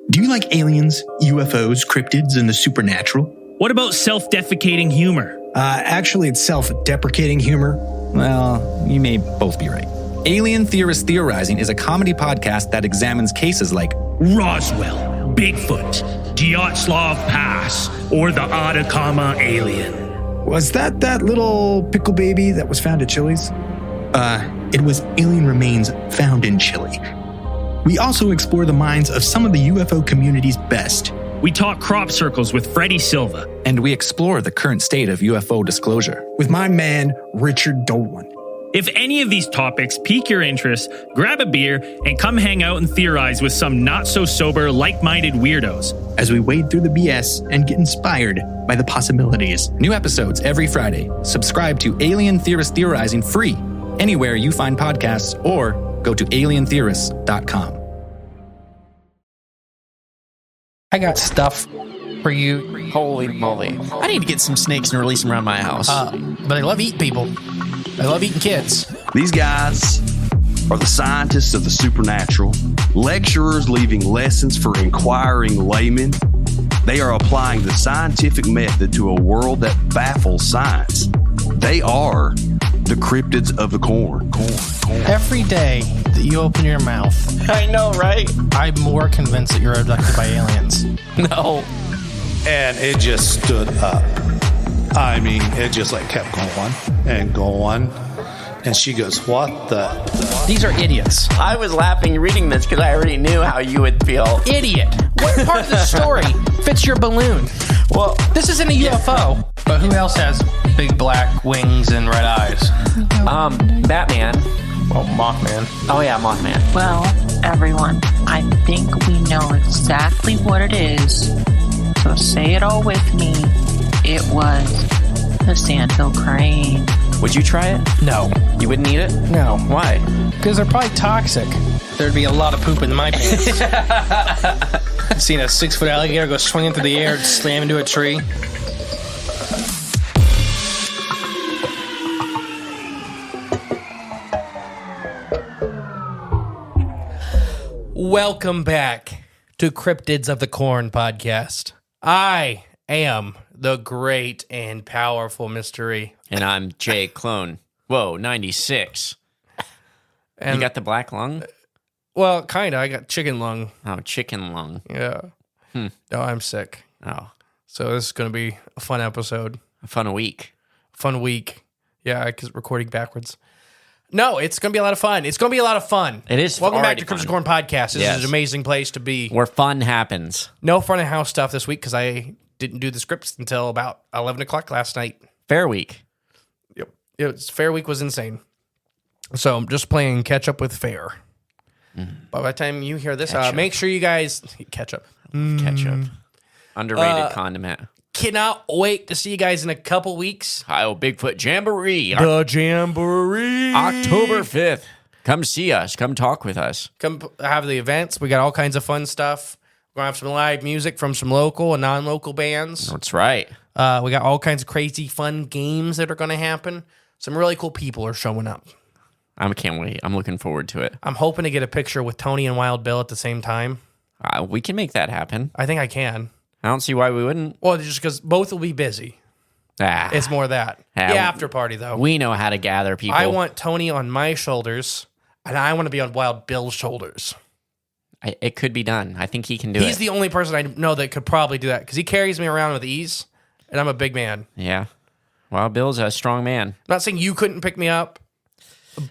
Do you like aliens, UFOs, cryptids, and the supernatural? What about self-defecating humor? Actually, it's self-deprecating humor. Well, you may both be right. Alien Theorist Theorizing is a comedy podcast that examines cases like Roswell, Bigfoot, Dyatlov Pass, or the Atacama alien. Was that little pickle baby that was found at Chili's? It was alien remains found in Chile. We also explore the minds of some of the UFO community's best. We talk crop circles with Freddie Silva. and we explore the current state of UFO disclosure. With my man, Richard Dolan. If any of these topics pique your interest, grab a beer and come hang out and theorize with some not-so-sober, like-minded weirdos. As we wade through the BS and get inspired by the possibilities. New episodes every Friday. Subscribe to Alien Theorist Theorizing free anywhere you find podcasts or go to alientheorists.com. I got stuff for you. Holy moly. I need to get some snakes and release them around my house. But I love eating people. I love eating kids. These guys are the scientists of the supernatural, lecturers leaving lessons for inquiring laymen. They are applying the scientific method to a world that baffles science. They are the cryptids of the corn. Every day that you open your mouth, I know, right? I'm more convinced that you're abducted by aliens. No. And it just stood up. I mean, it just like kept going and going. And she goes, what the? These are idiots. I was laughing reading this because I already knew how you would feel. Idiot. What part of the story fits your balloon? Well, This isn't a UFO. But who else has big black wings and red eyes? Batman. Well, Mothman. Oh yeah, Mothman. Well, everyone, I think we know exactly what it is. So say it all with me. It was the sandhill crane. Would you try it? No. You wouldn't eat it? No. Why? Because they're probably toxic. There'd be a lot of poop in my pants. I've seen a 6-foot alligator go swinging through the air and slam into a tree. Welcome back to Cryptids of the Corn podcast. I am the great and powerful mystery. And I'm Jay Clone. Whoa, 96. And You got the black lung? well, kind of. I got chicken lung. Oh, chicken lung. Yeah. No, I'm sick. Oh, So this is going to be a fun episode. a fun week. Fun week. Yeah, because recording backwards. No, it's going to be a lot of fun. It's going to be a lot of fun. It is Welcome back already to Cryptids of fun. Corn podcast. This Yes. is an amazing place to be. Where fun happens. No front of house stuff this week because I didn't do the scripts until about 11 o'clock last night. Fair week. Yep. Fair week was insane. So I'm just playing catch up with Fair. By the time you hear this, Ketchup. make sure you guys catch up. Ketchup. Underrated condiment. Cannot wait to see you guys in a couple weeks. Ohio Bigfoot Jamboree. The Jamboree. October 5th. Come see us. Come talk with us. Come have the events. We got all kinds of fun stuff. We're going to have some live music from some local and non-local bands. That's right. We got all kinds of crazy fun games that are going to happen. Some really cool people are showing up. I can't wait. I'm looking forward to it. I'm hoping to get a picture with Tony and Wild Bill at the same time. We can make that happen. I think I can. I don't see why we wouldn't. Well, just because both will be busy. It's more that. Ah, The after party, though. We know how to gather people. I want Tony on my shoulders, and I want to be on Wild Bill's shoulders. It could be done. I think he can do it. He's the only person I know that could probably do that because he carries me around with ease, and I'm a big man. Yeah. Well, Bill's a strong man. I'm not saying you couldn't pick me up,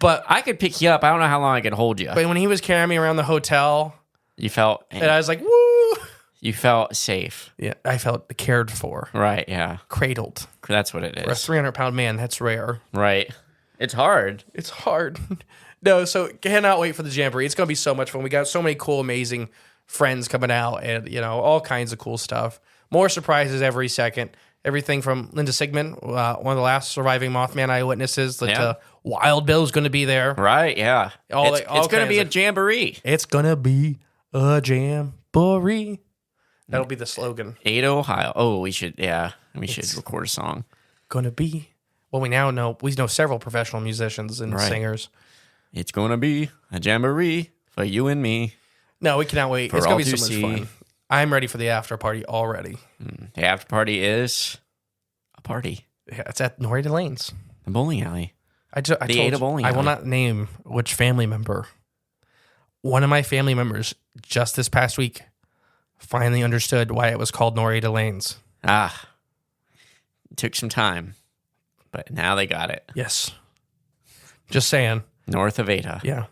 but I could pick you up. I don't know how long I could hold you. when he was carrying me around the hotel, You felt and I was like, woo! you felt safe. Yeah, I felt cared for, Right, yeah. cradled. That's what it For a is. 300-pound man, that's rare. Right. It's hard. It's hard. No, so cannot wait for the Jamboree. It's going to be so much fun. We got so many cool, amazing friends coming out and, all kinds of cool stuff. More surprises every second. Everything from Linda Sigmund, one of the last surviving Mothman eyewitnesses, that Wild Bill's going to be there. Right, yeah. All it's going to be a jamboree. It's going to be a jamboree. That'll be the slogan. 8 Ohio. Oh, we should record a song. Gonna be. Well, we know several professional musicians and Right. singers. It's going to be a jamboree for you and me. No, we cannot wait. For It's going all to be to so much see. fun. I'm ready for the after party already. The after party is a party. Yeah, it's at Norrie Lane's. The bowling alley. I told Ada you, bowling I will alley. not name which family member. One of my family members just this past week finally understood why it was called Norrie Lane's. Ah. It took some time, but now they got it. Yes. Just saying. North of Ada. Yeah.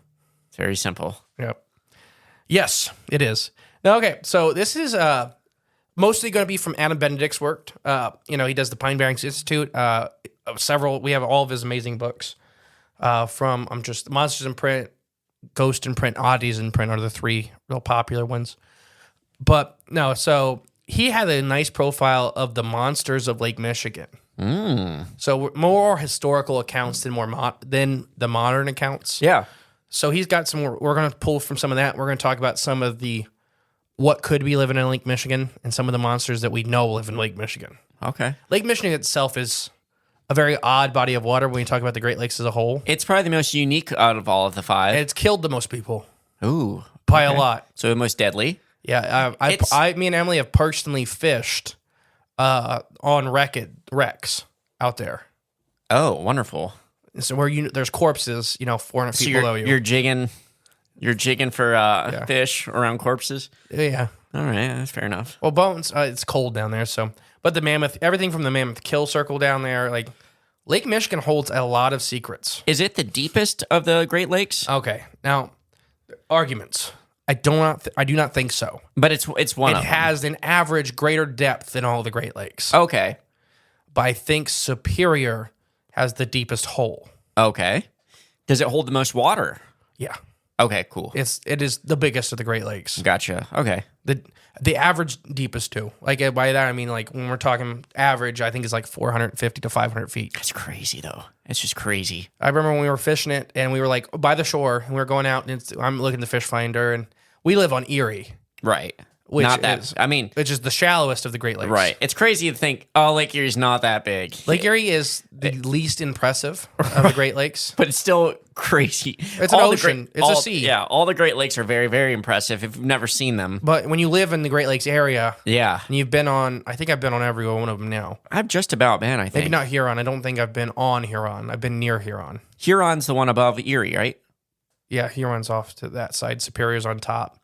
It's very simple. Yep. Yes, it is. Now, okay, so this is mostly going to be from Adam Benedict's work. He does the Pine Barrens Institute. We have all of his amazing books. From Monsters in Print, Ghost in Print, Oddities in Print are the three real popular ones. But no, so he had a nice profile of the monsters of Lake Michigan. So more historical accounts than than the modern accounts. Yeah. So he's got some. We're going to pull from some of that. We're going to talk about some of what could be living in Lake Michigan and some of the monsters that we know live in Lake Michigan. Okay. Lake Michigan itself is a very odd body of water when you talk about the Great Lakes as a whole. It's probably the most unique out of all of the five. And it's killed the most people. Ooh. By a lot. So the most deadly? Yeah. Me and Emily have personally fished on wrecks out there. Oh, wonderful. So where there's corpses, 400 feet below you. You're jigging for fish around corpses? Yeah. All right, that's fair enough. Well, bones, it's cold down there, but the Mammoth, everything from the Mammoth Kill Circle down there, like Lake Michigan holds a lot of secrets. Is it the deepest of the Great Lakes? Okay. Now, arguments. I do not think so. But it's one of them. It has an average greater depth than all the Great Lakes. Okay. But I think Superior has the deepest hole. Okay. Does it hold the most water? Yeah. Okay, cool. It is the biggest of the Great Lakes. Gotcha. Okay. The average deepest too. Like by that I mean like when we're talking average, I think it's like 450 to 500 feet. That's crazy though. It's just crazy. I remember when we were fishing it and we were like by the shore and we were going out and I'm looking at the fish finder and we live on Erie. Right. Which is the shallowest of the Great Lakes. Right. It's crazy to think, Lake Erie's not that big. Lake Erie is the least impressive of the Great Lakes. But it's still crazy. It's an ocean. It's a sea. Yeah, all the Great Lakes are very, very impressive if you've never seen them. But when you live in the Great Lakes area, yeah, and you've been on, I think I've been on every one of them now. I've just about been, I think. Maybe not Huron. I don't think I've been on Huron. I've been near Huron. Huron's the one above Erie, right? Yeah, Huron's off to that side. Superior's on top.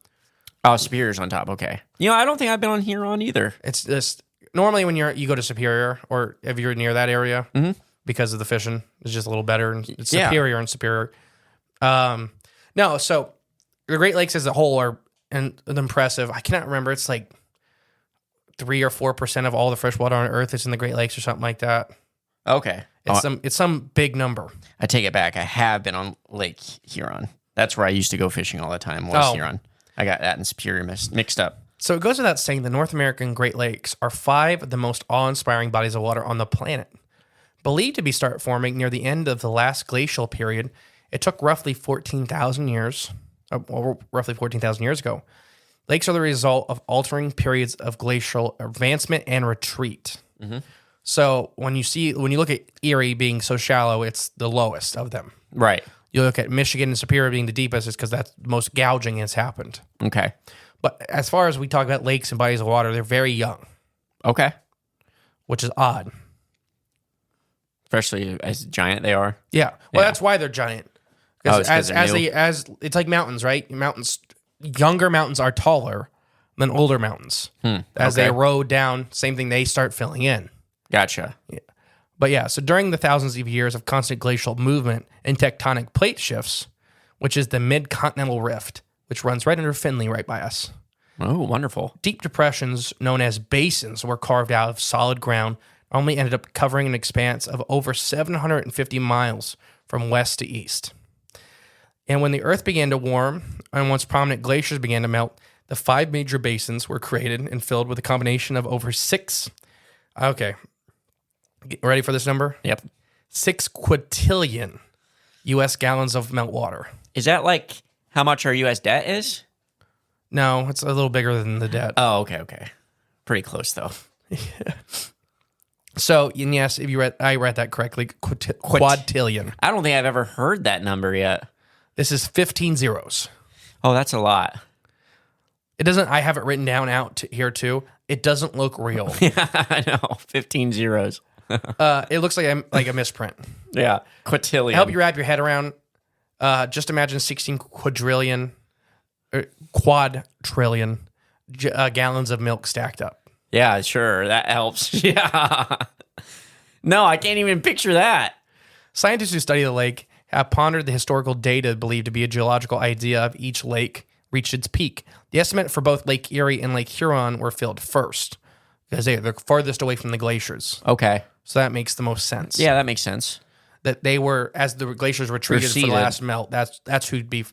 Oh, Superior's on top. Okay. I don't think I've been on Huron either. It's just normally when you go to Superior or if you're near that area because of the fishing, it's just a little better. And it's Superior and Superior. No, so the Great Lakes as a whole are impressive. I cannot remember. It's like 3 or 4% of all the fresh water on Earth is in the Great Lakes or something like that. Okay. It's some big number. I take it back. I have been on Lake Huron. That's where I used to go fishing all the time. Was Huron. I got that and Superior mixed up. So it goes without saying the North American Great Lakes are 5 of the most awe-inspiring bodies of water on the planet. Believed to be start forming near the end of the last glacial period, it took roughly 14,000 years ago. Lakes are the result of altering periods of glacial advancement and retreat. Mm-hmm. So when you look at Erie being so shallow, it's the lowest of them. Right. You look at Michigan and Superior being the deepest, it's because that's the most gouging has happened. Okay. But as far as we talk about lakes and bodies of water, they're very young. Okay. Which is odd. Especially as giant they are. Yeah. Well, that's why they're giant. As it's like mountains, right? Younger mountains are taller than older mountains. As they erode down, same thing, they start filling in. Gotcha. Yeah. But yeah, so during the thousands of years of constant glacial movement and tectonic plate shifts, which is the mid-continental rift, which runs right under Finley right by us. Oh, wonderful. Deep depressions known as basins were carved out of solid ground, only ended up covering an expanse of over 750 miles from west to east. And when the earth began to warm, and once prominent glaciers began to melt, the 5 major basins were created and filled with a combination of over 6... Okay. Ready for this number? Yep. 6 quintillion U.S. gallons of meltwater. Is that like how much our U.S. debt is? No, it's a little bigger than the debt. Oh, okay. Pretty close, though. Yeah. So, and yes, I read that correctly, quadtillion. I don't think I've ever heard that number yet. This is 15 zeros. Oh, that's a lot. It doesn't. I have it written down here too. It doesn't look real. Yeah, I know. 15 zeros. It looks like a misprint. Yeah, quintillion. Help you wrap your head around. Just imagine 16 quadrillion gallons of milk stacked up. Yeah, sure. That helps. Yeah. No, I can't even picture that. Scientists who study the lake have pondered the historical data believed to be a geological idea of each lake reached its peak. The estimate for both Lake Erie and Lake Huron were filled first because they're farthest away from the glaciers. Okay. So that makes the most sense. Yeah, that makes sense. That they were, as the glaciers retreated for the last melt, that's who'd be,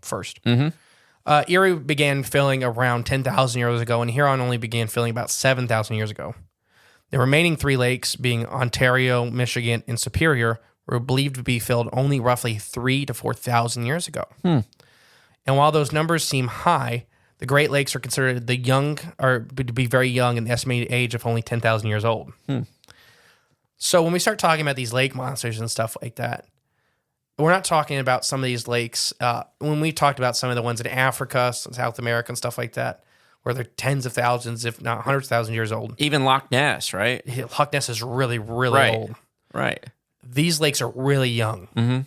first. Mm-hmm. Erie began filling around 10,000 years ago, and Huron only began filling about 7,000 years ago. The remaining three lakes, being Ontario, Michigan, and Superior, were believed to be filled only roughly 3,000 to 4,000 years ago. And while those numbers seem high, the Great Lakes are considered to be very young in the estimated age of only 10,000 years old. So when we start talking about these lake monsters and stuff like that, we're not talking about some of these lakes. When we talked about some of the ones in Africa, South America, and stuff like that, where they're tens of thousands, if not hundreds of thousands years old. Even Loch Ness, right? Loch Ness is really, really old. Right. These lakes are really young. Mm-hmm.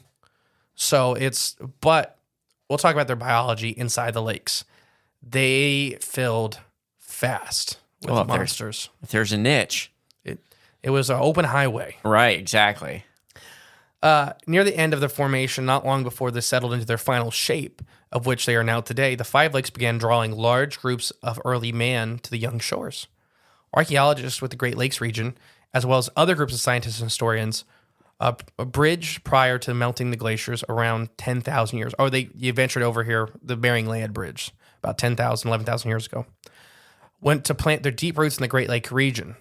So but we'll talk about their biology inside the lakes. They filled fast with monsters. If there's a niche. It was an open highway. Right, exactly. Near the end of the formation, not long before they settled into their final shape, of which they are now today, the Five Lakes began drawing large groups of early man to the young shores. Archaeologists with the Great Lakes region, as well as other groups of scientists and historians, a bridge prior to melting the glaciers around 10,000 years. You ventured over here, the Bering Land Bridge, about 10,000, 11,000 years ago, went to plant their deep roots in the Great Lake region.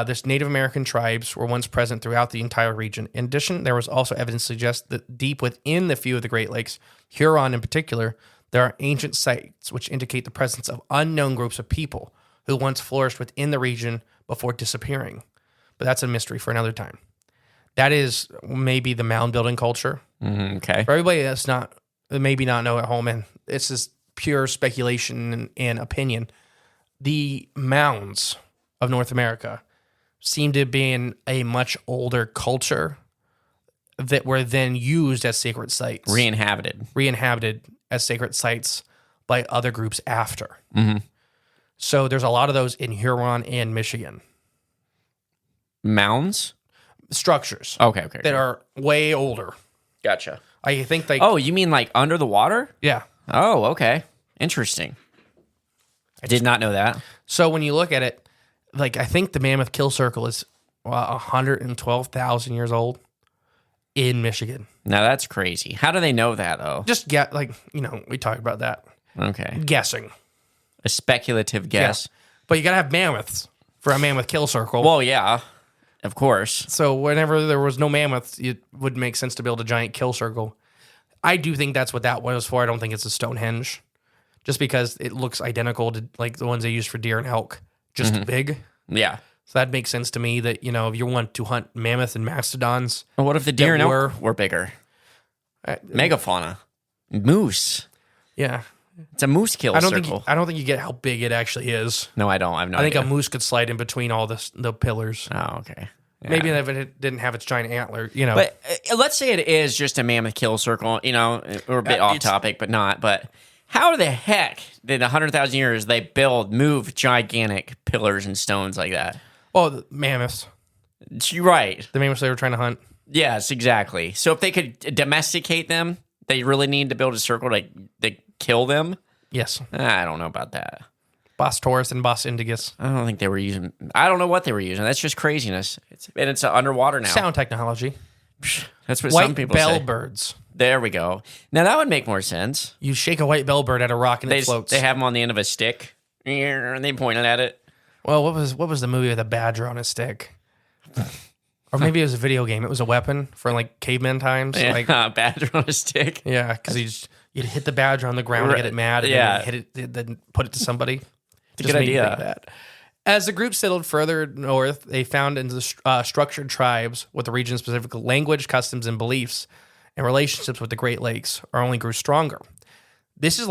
This Native American tribes were once present throughout the entire region. In addition, there was also evidence to suggest that deep within the few of the Great Lakes, Huron in particular, there are ancient sites which indicate the presence of unknown groups of people who once flourished within the region before disappearing. But that's a mystery for another time. That is maybe the mound building culture. Okay. For everybody that's maybe not know at home, and it's just pure speculation and opinion, the mounds of North America seem to be in a much older culture that were then used as sacred sites. Re-inhabited as sacred sites by other groups after. Mm-hmm. So there's a lot of those in Huron and Michigan. Mounds? Structures. Okay. That are way older. Gotcha. I think they... Oh, you mean like under the water? Yeah. Oh, okay. Interesting. I did not know that. So when you look at it, I think the Mammoth Kill Circle is 112,000 years old in Michigan. Now that's crazy. How do they know that though? Just we talked about that. Okay. Guessing. A speculative guess. Yeah. But you got to have mammoths for a Mammoth Kill Circle. Well, yeah, of course. So whenever there was no mammoths, it would make sense to build a giant kill circle. I do think that's what that was for. I don't think it's a Stonehenge. Just because it looks identical to the ones they use for deer and elk. Just big. Yeah. So that makes sense to me that, if you want to hunt mammoth and mastodons. Well, what if the deer and elk were bigger? Megafauna. Moose. Yeah. It's a moose kill circle. I don't think you get how big it actually is. No, I don't. I think a moose could slide in between all the pillars. Oh, okay. Yeah. Maybe if it didn't have its giant antler, But let's say it is just a mammoth kill circle, we're a bit off topic, but not. But how the heck did 100,000 years they move gigantic pillars and stones like that? Oh, the mammoths. You're right. The mammoths they were trying to hunt. Yes, exactly. So if they could domesticate them, they really need to build a circle to kill them? Yes. I don't know about that. Bos Taurus and Bos Indicus. I don't think they were using... I don't know what they were using. That's just craziness. It's underwater now. Sound technology. That's what some people say. White bellbirds. There we go. Now that would make more sense. You shake a white bellbird at a rock and it floats. They have them on the end of a stick, and they pointed at it. Well, what was the movie with a badger on a stick? Or maybe it was a video game. It was a weapon for caveman times. Yeah, badger on a stick. Yeah, because you'd hit the badger on the ground to get it mad, and then hit it, then put it to somebody. It's a good idea. That. As the group settled further north, they found into structured tribes with the region's specific language, customs, and beliefs, and relationships with the Great Lakes only grew stronger. This is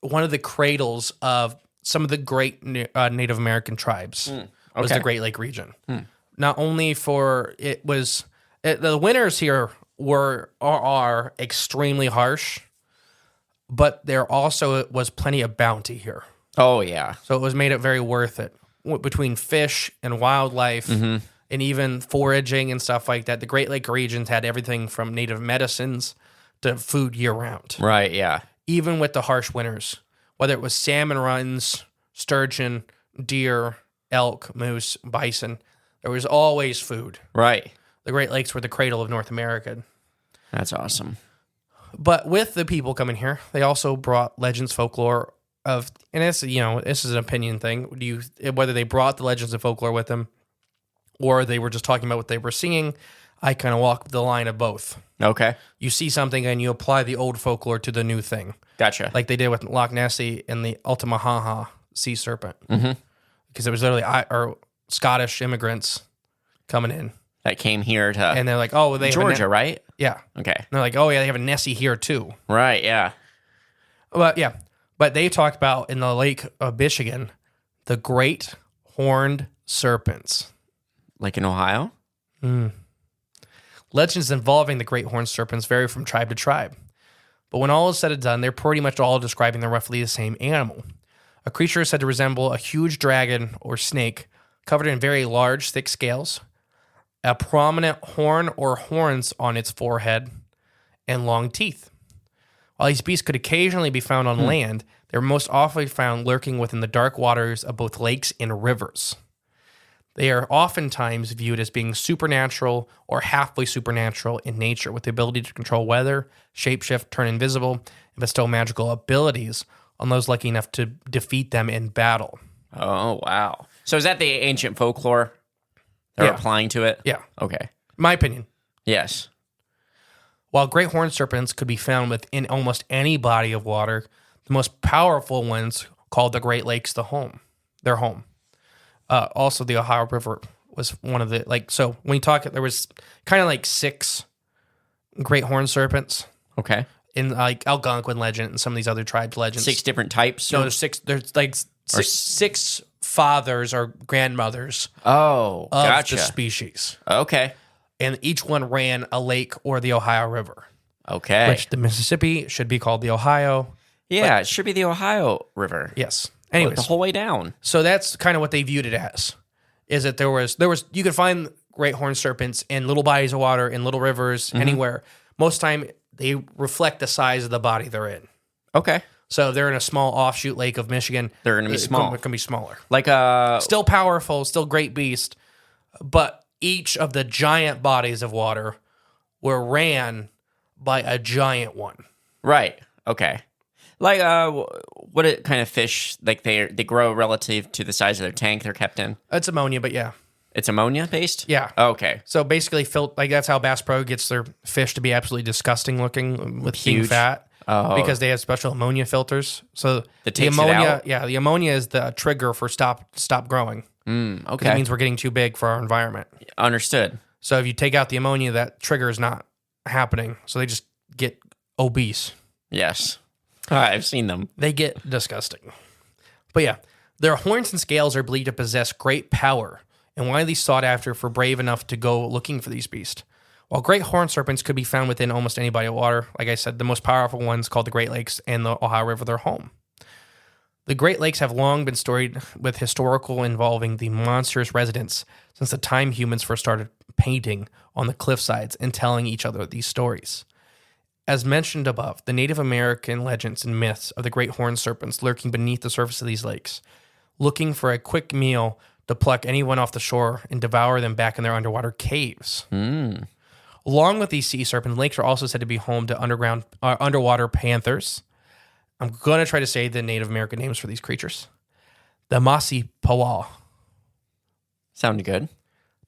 one of the cradles of some of the great Native American tribes. Was the Great Lake region. Not only for the winters here are extremely harsh, but there also was plenty of bounty here. Oh yeah. So it made it very worth it between fish and wildlife and even foraging and stuff like that. The Great Lake regions had everything from native medicines to food year round. Right. Yeah. Even with the harsh winters, whether it was salmon runs, sturgeon, deer, elk, moose, bison, there was always food. Right. The Great Lakes were the cradle of North America. That's awesome. But with the people coming here, they also brought legends, folklore of, and this is an opinion thing. Whether they brought the legends and folklore with them, or they were just talking about what they were seeing, I kind of walk the line of both. Okay. You see something and you apply the old folklore to the new thing. Gotcha. Like they did with Loch Nessie and the Altamaha sea serpent. Because it was literally Scottish immigrants coming in. That came here to... And they're like, oh, they Georgia, have right? Yeah. Okay. And they're like, oh, yeah, they have a Nessie here, too. Right, yeah. But, yeah. But they talked about, in the Lake of Michigan, the great horned serpents. Like in Ohio? Legends involving the great horned serpents vary from tribe to tribe. But when all is said and done, they're pretty much all describing the roughly the same animal. A creature is said to resemble a huge dragon or snake covered in very large, thick scales, a prominent horn or horns on its forehead, and long teeth. While these beasts could occasionally be found on land, they're most often found lurking within the dark waters of both lakes and rivers. They are oftentimes viewed as being supernatural or halfway supernatural in nature, with the ability to control weather, shapeshift, turn invisible, and bestow magical abilities on those lucky enough to defeat them in battle. Oh, wow. So is that the ancient folklore they're applying to it? Yeah. Okay. My opinion. Yes. While great horned serpents could be found within almost any body of water, the most powerful ones called the Great Lakes their home. Also, the Ohio River was one of the, so when you talk, there was kind of like 6 great horned serpents. Okay. In like Algonquin legend and some of these other tribes' legends. 6 different types? No, there's like six fathers or grandmothers of the species. Okay. And each one ran a lake or the Ohio River. Okay. Which the Mississippi should be called the Ohio. Yeah, it should be the Ohio River. Yes. Anyways. The whole way down. So that's kind of what they viewed it as. Is that there was you could find great horned serpents in little bodies of water, in little rivers, anywhere. Most time they reflect the size of the body they're in. Okay. So they're in a small offshoot lake of Michigan. They're going to be small. They're going to be smaller. Like still powerful, still great beast, but each of the giant bodies of water were ran by a giant one. Right. Okay. Like what kind of fish like they grow relative to the size of their tank they're kept in? It's ammonia, but yeah. It's ammonia based? Yeah. Okay. So basically, that's how Bass Pro gets their fish to be absolutely disgusting looking with Huge. being fat. Oh. Because they have special ammonia filters. So that the takes ammonia, it out? the ammonia is the trigger for stop growing. Okay. It means we're getting too big for our environment. Understood. So if you take out the ammonia, that trigger is not happening. So they just get obese. Yes. I've seen them. They get disgusting. But yeah, their horns and scales are believed to possess great power and widely sought after for brave enough to go looking for these beasts. While great horned serpents could be found within almost any body of water, like I said, the most powerful ones called the Great Lakes and the Ohio River their home. The Great Lakes have long been storied with historical involving the monstrous residents since the time humans first started painting on the cliffsides and telling each other these stories. As mentioned above, the Native American legends and myths of the great horned serpents lurking beneath the surface of these lakes, looking for a quick meal to pluck anyone off the shore and devour them back in their underwater caves. Along with these sea serpents, lakes are also said to be home to underwater panthers. I'm going to try to say the Native American names for these creatures. The Masipawa. Sound good.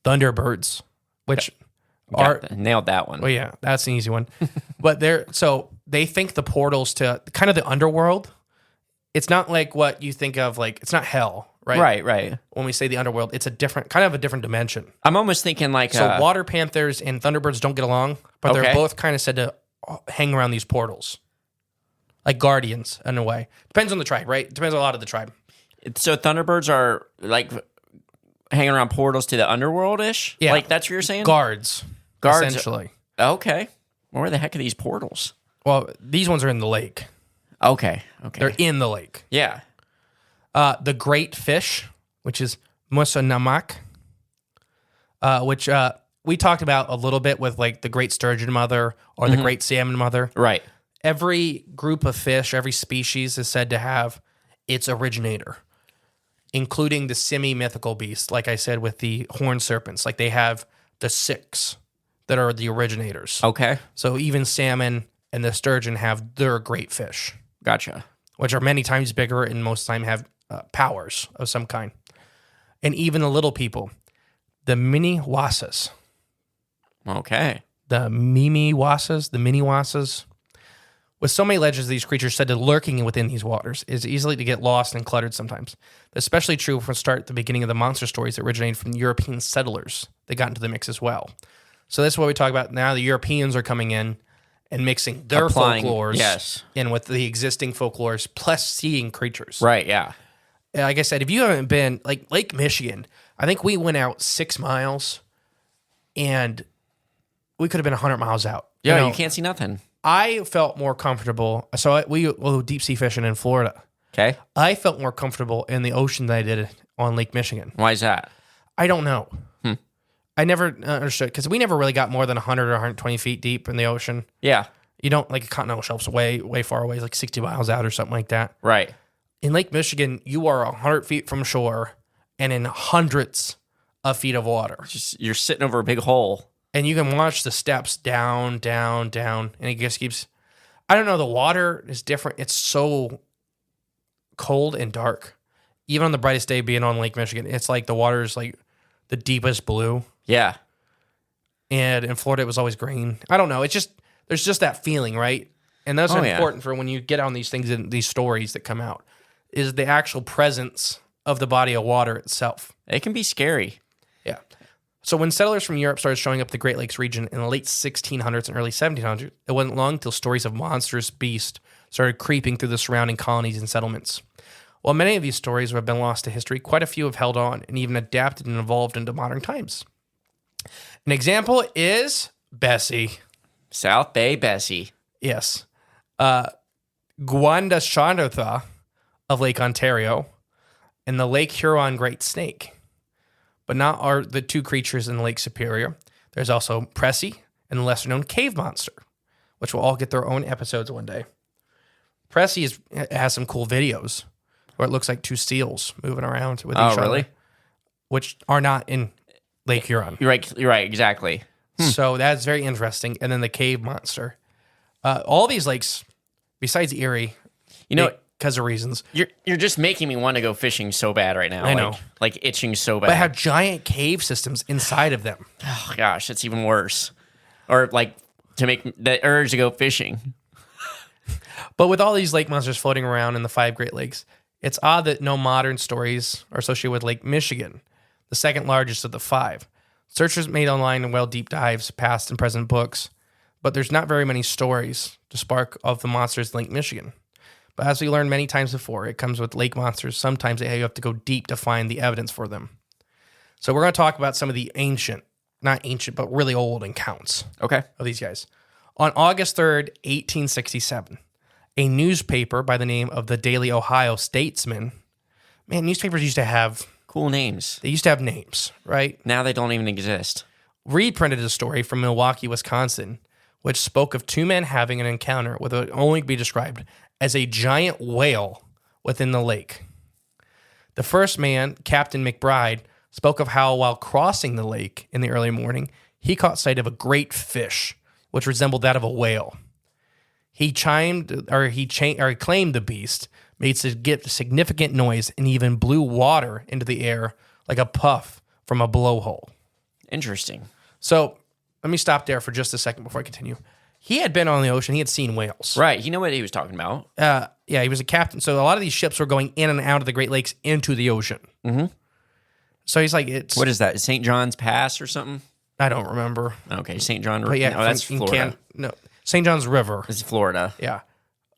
Thunderbirds, which nailed that one. Well, yeah, that's an easy one. But they think the portals to kind of the underworld. It's not like what you think of, like, it's not hell, right? Right. When we say the underworld, it's a different dimension. I'm almost thinking like... So water panthers and thunderbirds don't get along, but they're both kind of said to hang around these portals. like guardians in a way. Depends on the tribe, right? Depends on a lot of the tribe. So Thunderbirds are like hanging around portals to the underworld-ish? Yeah. Like that's what you're saying? Guards, essentially. Okay. Where the heck are these portals? Well, these ones are in the lake. Okay. They're in the lake. Yeah. The great fish, which is Musa Namak, which we talked about a little bit with like the great sturgeon mother or the great salmon mother. Right. Every group of fish, every species is said to have its originator, including the semi-mythical beasts, like I said, with the horned serpents. Like they have the 6 that are the originators. Okay. So even salmon and the sturgeon have their great fish, Gotcha. which are many times bigger and most of the time have powers of some kind. And even the little people, the mini wasas. Okay. The mini wasas. With so many legends of these creatures said to lurking within these waters, it is easily to get lost and cluttered sometimes. That's especially true from the beginning of the monster stories that originated from European settlers that got into the mix as well. So that's what we talk about now. The Europeans are coming in and mixing their folklores in with the existing folklores, plus seeing creatures. Right, yeah. Like I said, if you haven't been, like Lake Michigan, I think we went out 6 miles and we could have been 100 miles out. Yeah, you can't see nothing. I felt more comfortable. So we go deep sea fishing in Florida. Okay. I felt more comfortable in the ocean than I did on Lake Michigan. Why is that? I don't know. I never understood because we never really got more than 100 or 120 feet deep in the ocean. Yeah. You don't, like a continental shelf's way far away, like 60 miles out or something like that. Right. In Lake Michigan, you are 100 feet from shore and in hundreds of feet of water. Just you're sitting over a big hole. And you can watch the steps down, down, down. And it just keeps, I don't know, the water is different. It's so cold and dark. Even on the brightest day being on Lake Michigan, it's like the water is like the deepest blue. Yeah. And in Florida, it was always green. I don't know. It's just, there's just that feeling, right? And that's important for when you get on these things and these stories that come out, is the actual presence of the body of water itself. It can be scary. Yeah. So when settlers from Europe started showing up the Great Lakes region in the late 1600s and early 1700s, it wasn't long until stories of monstrous beasts started creeping through the surrounding colonies and settlements. While many of these stories have been lost to history, quite a few have held on and even adapted and evolved into modern times. An example is Bessie. South Bay Bessie. Yes. Gwandashandartha of Lake Ontario and the Lake Huron Great Snake. But not are the two creatures in Lake Superior. There's also Pressy and the lesser-known cave monster, which will all get their own episodes one day. Pressy has some cool videos where it looks like 2 seals moving around with each other. Oh, really? Which are not in Lake Huron. You're right, exactly. So that's very interesting. And then the cave monster. All these lakes, besides Erie, because of reasons. You're just making me want to go fishing so bad right now. I know. Like itching so bad. But have giant cave systems inside of them. Oh, gosh, that's even worse. Or like to make the urge to go fishing. But with all these lake monsters floating around in the 5 Great Lakes, it's odd that no modern stories are associated with Lake Michigan, the second largest of the 5. Searchers made online and well deep dives, past and present books, but there's not very many stories to spark of the monsters in Lake Michigan. But as we learned many times before, it comes with lake monsters. Sometimes you have to go deep to find the evidence for them. So we're going to talk about some of the not ancient, but really old accounts of these guys. On August 3rd, 1867, a newspaper by the name of the Daily Ohio Statesman. Man, newspapers used to have cool names. They used to have names, right? Now they don't even exist. Reprinted a story from Milwaukee, Wisconsin, which spoke of 2 men having an encounter with what would only be described as a giant whale within the lake. The first man, Captain McBride, spoke of how while crossing the lake in the early morning, he caught sight of a great fish, which resembled that of a whale. He claimed the beast made significant noise and even blew water into the air like a puff from a blowhole. Interesting. So let me stop there for just a second before I continue. He had been on the ocean. He had seen whales. Right. You know what he was talking about. Yeah, he was a captain. So a lot of these ships were going in and out of the Great Lakes into the ocean. Mm-hmm. So he's like, what is that? St. John's Pass or something? I don't remember. Okay, St. John River. But yeah, no, that's Florida. St. John's River. It's Florida. Yeah.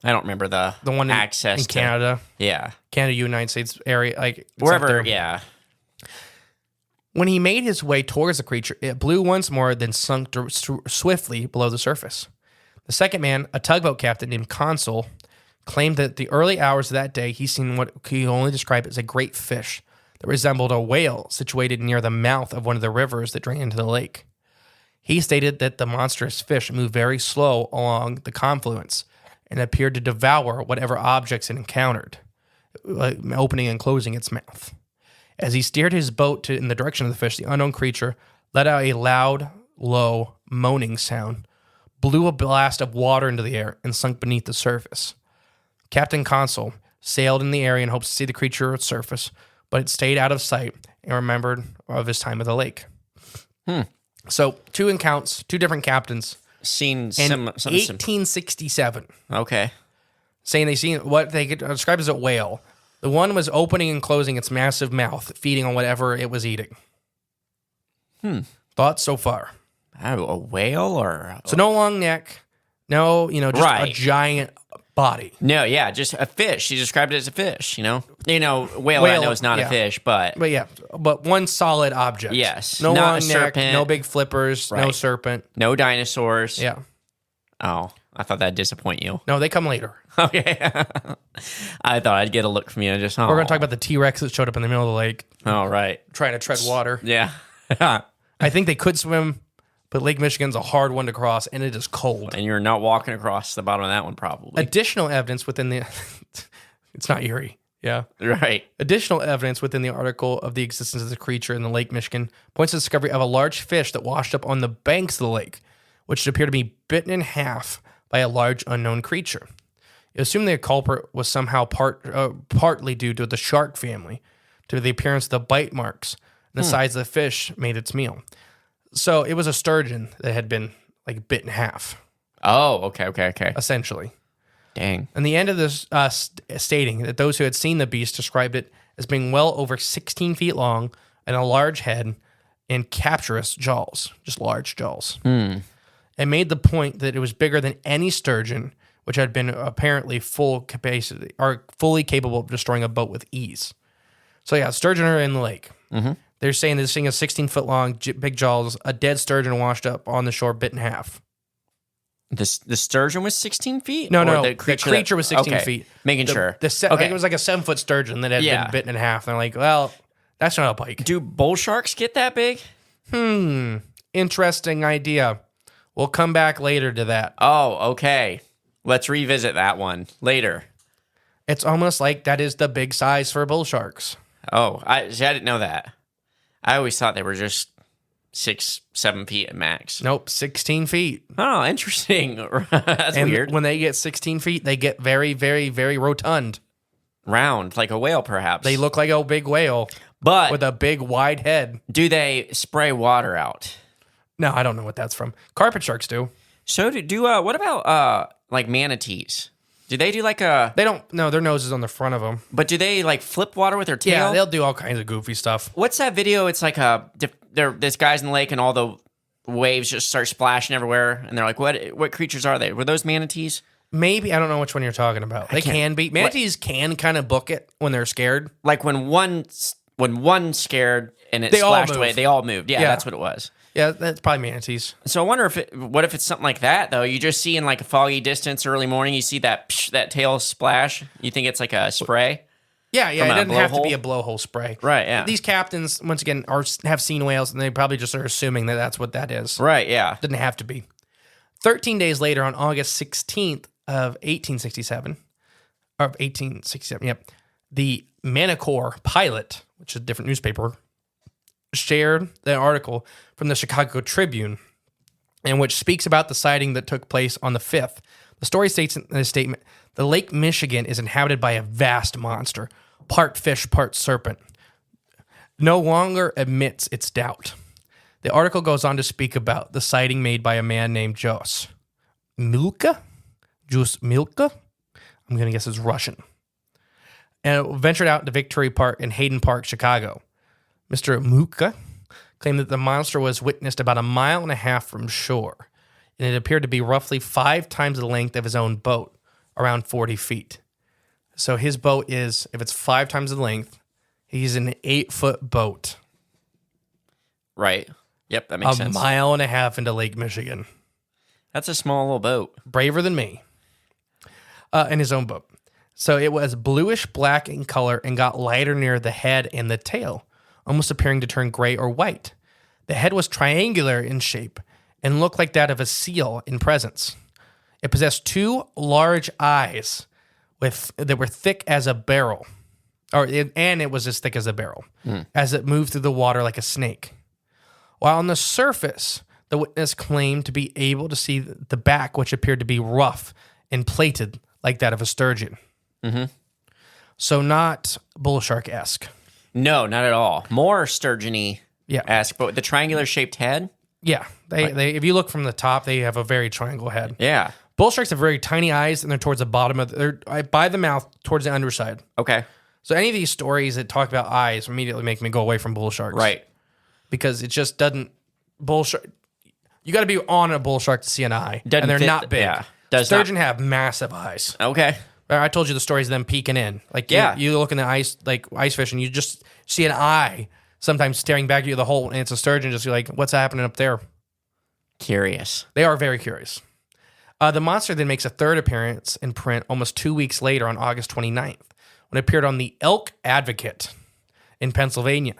I don't remember the one access in to Canada. Yeah. Canada, United States area, like it's up Wherever, there. yeah. When he made his way towards the creature, it blew once more, then sunk swiftly below the surface. The second man, a tugboat captain named Consul, claimed that the early hours of that day he seen what he only described as a great fish that resembled a whale situated near the mouth of one of the rivers that drain into the lake. He stated that the monstrous fish moved very slow along the confluence and appeared to devour whatever objects it encountered, opening and closing its mouth. As he steered his boat in the direction of the fish, the unknown creature let out a loud, low, moaning sound, blew a blast of water into the air, and sunk beneath the surface. Captain Consul sailed in the area in hopes to see the creature at surface, but it stayed out of sight and remembered of his time at the lake. So, two different captains. Seen In something 1867. Okay. Saying they seen what they could describe as a whale. The one was opening and closing its massive mouth, feeding on whatever it was eating. Thoughts so far? A whale or... So no long neck, no, just Right. a giant body. No, yeah, just a fish. She described it as a fish, whale I know is not yeah. a fish, but But one solid object. Yes. No Not long a neck, serpent. no big flippers, no Right. serpent. no dinosaurs. Yeah. Oh, I thought that'd disappoint you. No, they come later. Okay. I thought I'd get a look from you. We're We're going to talk about the T-Rex that showed up in the middle of the lake All right. trying to tread water. Yeah. I think they could swim, but Lake Michigan's a hard one to cross, and it is cold. And you're not walking across the bottom of that one, probably. Additional evidence within the... It's not Erie. Yeah. Right. Additional evidence within the article of the existence of the creature in the Lake Michigan points to the discovery of a large fish that washed up on the banks of the lake, which appeared to be bitten in half by a large unknown creature. It assumed the culprit was somehow partly due to the shark family, to the appearance of the bite marks and the size of the fish made its meal. So it was a sturgeon that had been bit in half, Oh, okay. essentially. Dang. And the end of this stating that those who had seen the beast described it as being well over 16 feet long and a large head and capturous jaws, just large jaws. And made the point that it was bigger than any sturgeon, which had been apparently full capacity or fully capable of destroying a boat with ease. So yeah, sturgeon are in the lake. Mm-hmm. They're saying they're seeing a 16-foot long, big jaws, a dead sturgeon washed up on the shore, bit in half. The sturgeon was 16 feet? No, Or the creature was 16 okay. feet. Making sure. It was like a 7-foot sturgeon that had been bitten in half. And they're like, well, that's not a pike. Do bull sharks get that big? Interesting idea. We'll come back later to that. Oh, okay. Let's revisit that one later. It's almost like that is the big size for bull sharks. Oh, I didn't know that. I always thought they were just 6-7 feet at max. Nope, 16 feet. Oh, interesting. That's And weird. when they get 16 feet, they get very, very, very rotund. Round, like a whale, perhaps. They look like a big whale but with a big, wide head. do they spray water out? No, I don't know what that's from. Carpet sharks do. So what about like manatees? Do they do like a? They don't. No, their nose is on the front of them. But do they like flip water with their tail? Yeah, they'll do all kinds of goofy stuff. What's that video? It's like this guy's in the lake and all the waves just start splashing everywhere, and they're like, "What creatures are they? Were those manatees?" Maybe I don't know which one you're talking about. They can be. Manatees can kind of book it when they're scared. Like when one's scared and it They all splashed move. away, they all moved. Yeah, Yeah. that's what it was. Yeah, that's probably manatees. So I wonder what if it's something like that though? You just see in like a foggy distance early morning, you see that tail splash. You think it's like a spray? Yeah, From it a doesn't have to blowhole? be a blowhole spray. Right, yeah. These captains, once again, have seen whales, and they probably just are assuming that that's what that is. Right, yeah. Didn't have to be. 13 days later, on August 16th of 1867, the Manacor Pilot, which is a different newspaper, shared the article from the Chicago Tribune, in which speaks about the sighting that took place on the 5th. The story states in the statement, the Lake Michigan is inhabited by a vast monster, part fish, part serpent. No longer admits its doubt. The article goes on to speak about the sighting made by a man named Jos Milka? I'm going to guess it's Russian. And it ventured out to Victory Park and Hayden Park, Chicago. Mr. Muka claimed that the monster was witnessed about 1.5 miles from shore, and it appeared to be roughly 5 times the length of his own boat, around 40 feet. So his boat is, if it's 5 times the length, he's an 8-foot boat. Right. Yep, that makes sense. A mile and a half into Lake Michigan. That's a small little boat. Braver than me. In his own boat. So it was bluish black in color and got lighter near the head and the tail, almost appearing to turn gray or white. The head was triangular in shape and looked like that of a seal in presence. It possessed 2 large eyes that were thick as a barrel. And it was as thick as a barrel, as it moved through the water like a snake. While on the surface, the witness claimed to be able to see the back, which appeared to be rough and plated like that of a sturgeon. Mm-hmm. So not bull shark-esque. No, not at all. More sturgeon-y-esque, but with the triangular-shaped head? Yeah. They if you look from the top, they have a very triangle head. Yeah. Bull sharks have very tiny eyes, and they're towards the bottom they're by the mouth, towards the underside. Okay. So any of these stories that talk about eyes immediately make me go away from bull sharks. Right. Because it just doesn't... Bull shark... You got to be on a bull shark to see an eye, and they're not big. Yeah. Sturgeon have massive eyes. Okay. I told you the stories of them peeking in. Like, you look in the ice, like ice fish, and you just see an eye sometimes staring back at you the hole, and it's a sturgeon. Just like, what's happening up there? Curious. They are very curious. The monster then makes a third appearance in print almost 2 weeks later on August 29th, when it appeared on the Elk Advocate in Pennsylvania.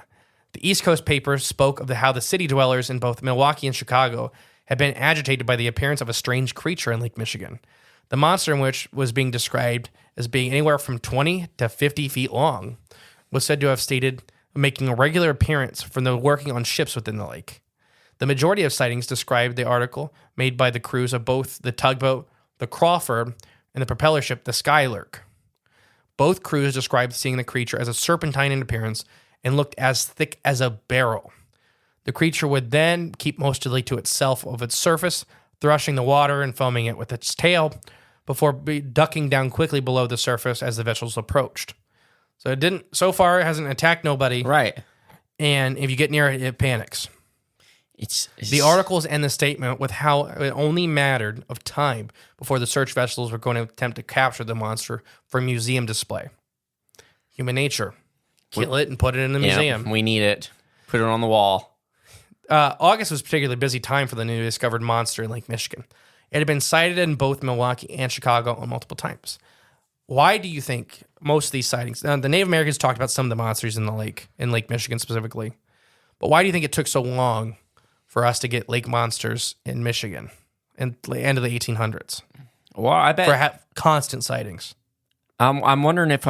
The East Coast papers spoke of how the city dwellers in both Milwaukee and Chicago had been agitated by the appearance of a strange creature in Lake Michigan. The monster, in which was being described as being anywhere from 20 to 50 feet long, was said to have stated making a regular appearance from the working on ships within the lake. The majority of sightings described the article made by the crews of both the tugboat, the Crawford, and the propeller ship, the Skylark. Both crews described seeing the creature as a serpentine in appearance and looked as thick as a barrel. The creature would then keep mostly to itself of its surface, thrashing the water and foaming it with its tail, before ducking down quickly below the surface as the vessels approached. So so far it hasn't attacked nobody. Right. And if you get near it, it panics. It's the articles end the statement with how it only mattered of time before the search vessels were going to attempt to capture the monster for museum display. Human nature. Kill it and put it in the museum. We need it. Put it on the wall. August was a particularly busy time for the newly discovered monster in Lake Michigan. It had been sighted in both Milwaukee and Chicago on multiple times. Why do you think most of these sightings... Now, the Native Americans talked about some of the monsters in Lake Michigan specifically, but why do you think it took so long for us to get lake monsters in Michigan in the end of the 1800s? Well, I bet... For constant sightings. I'm wondering if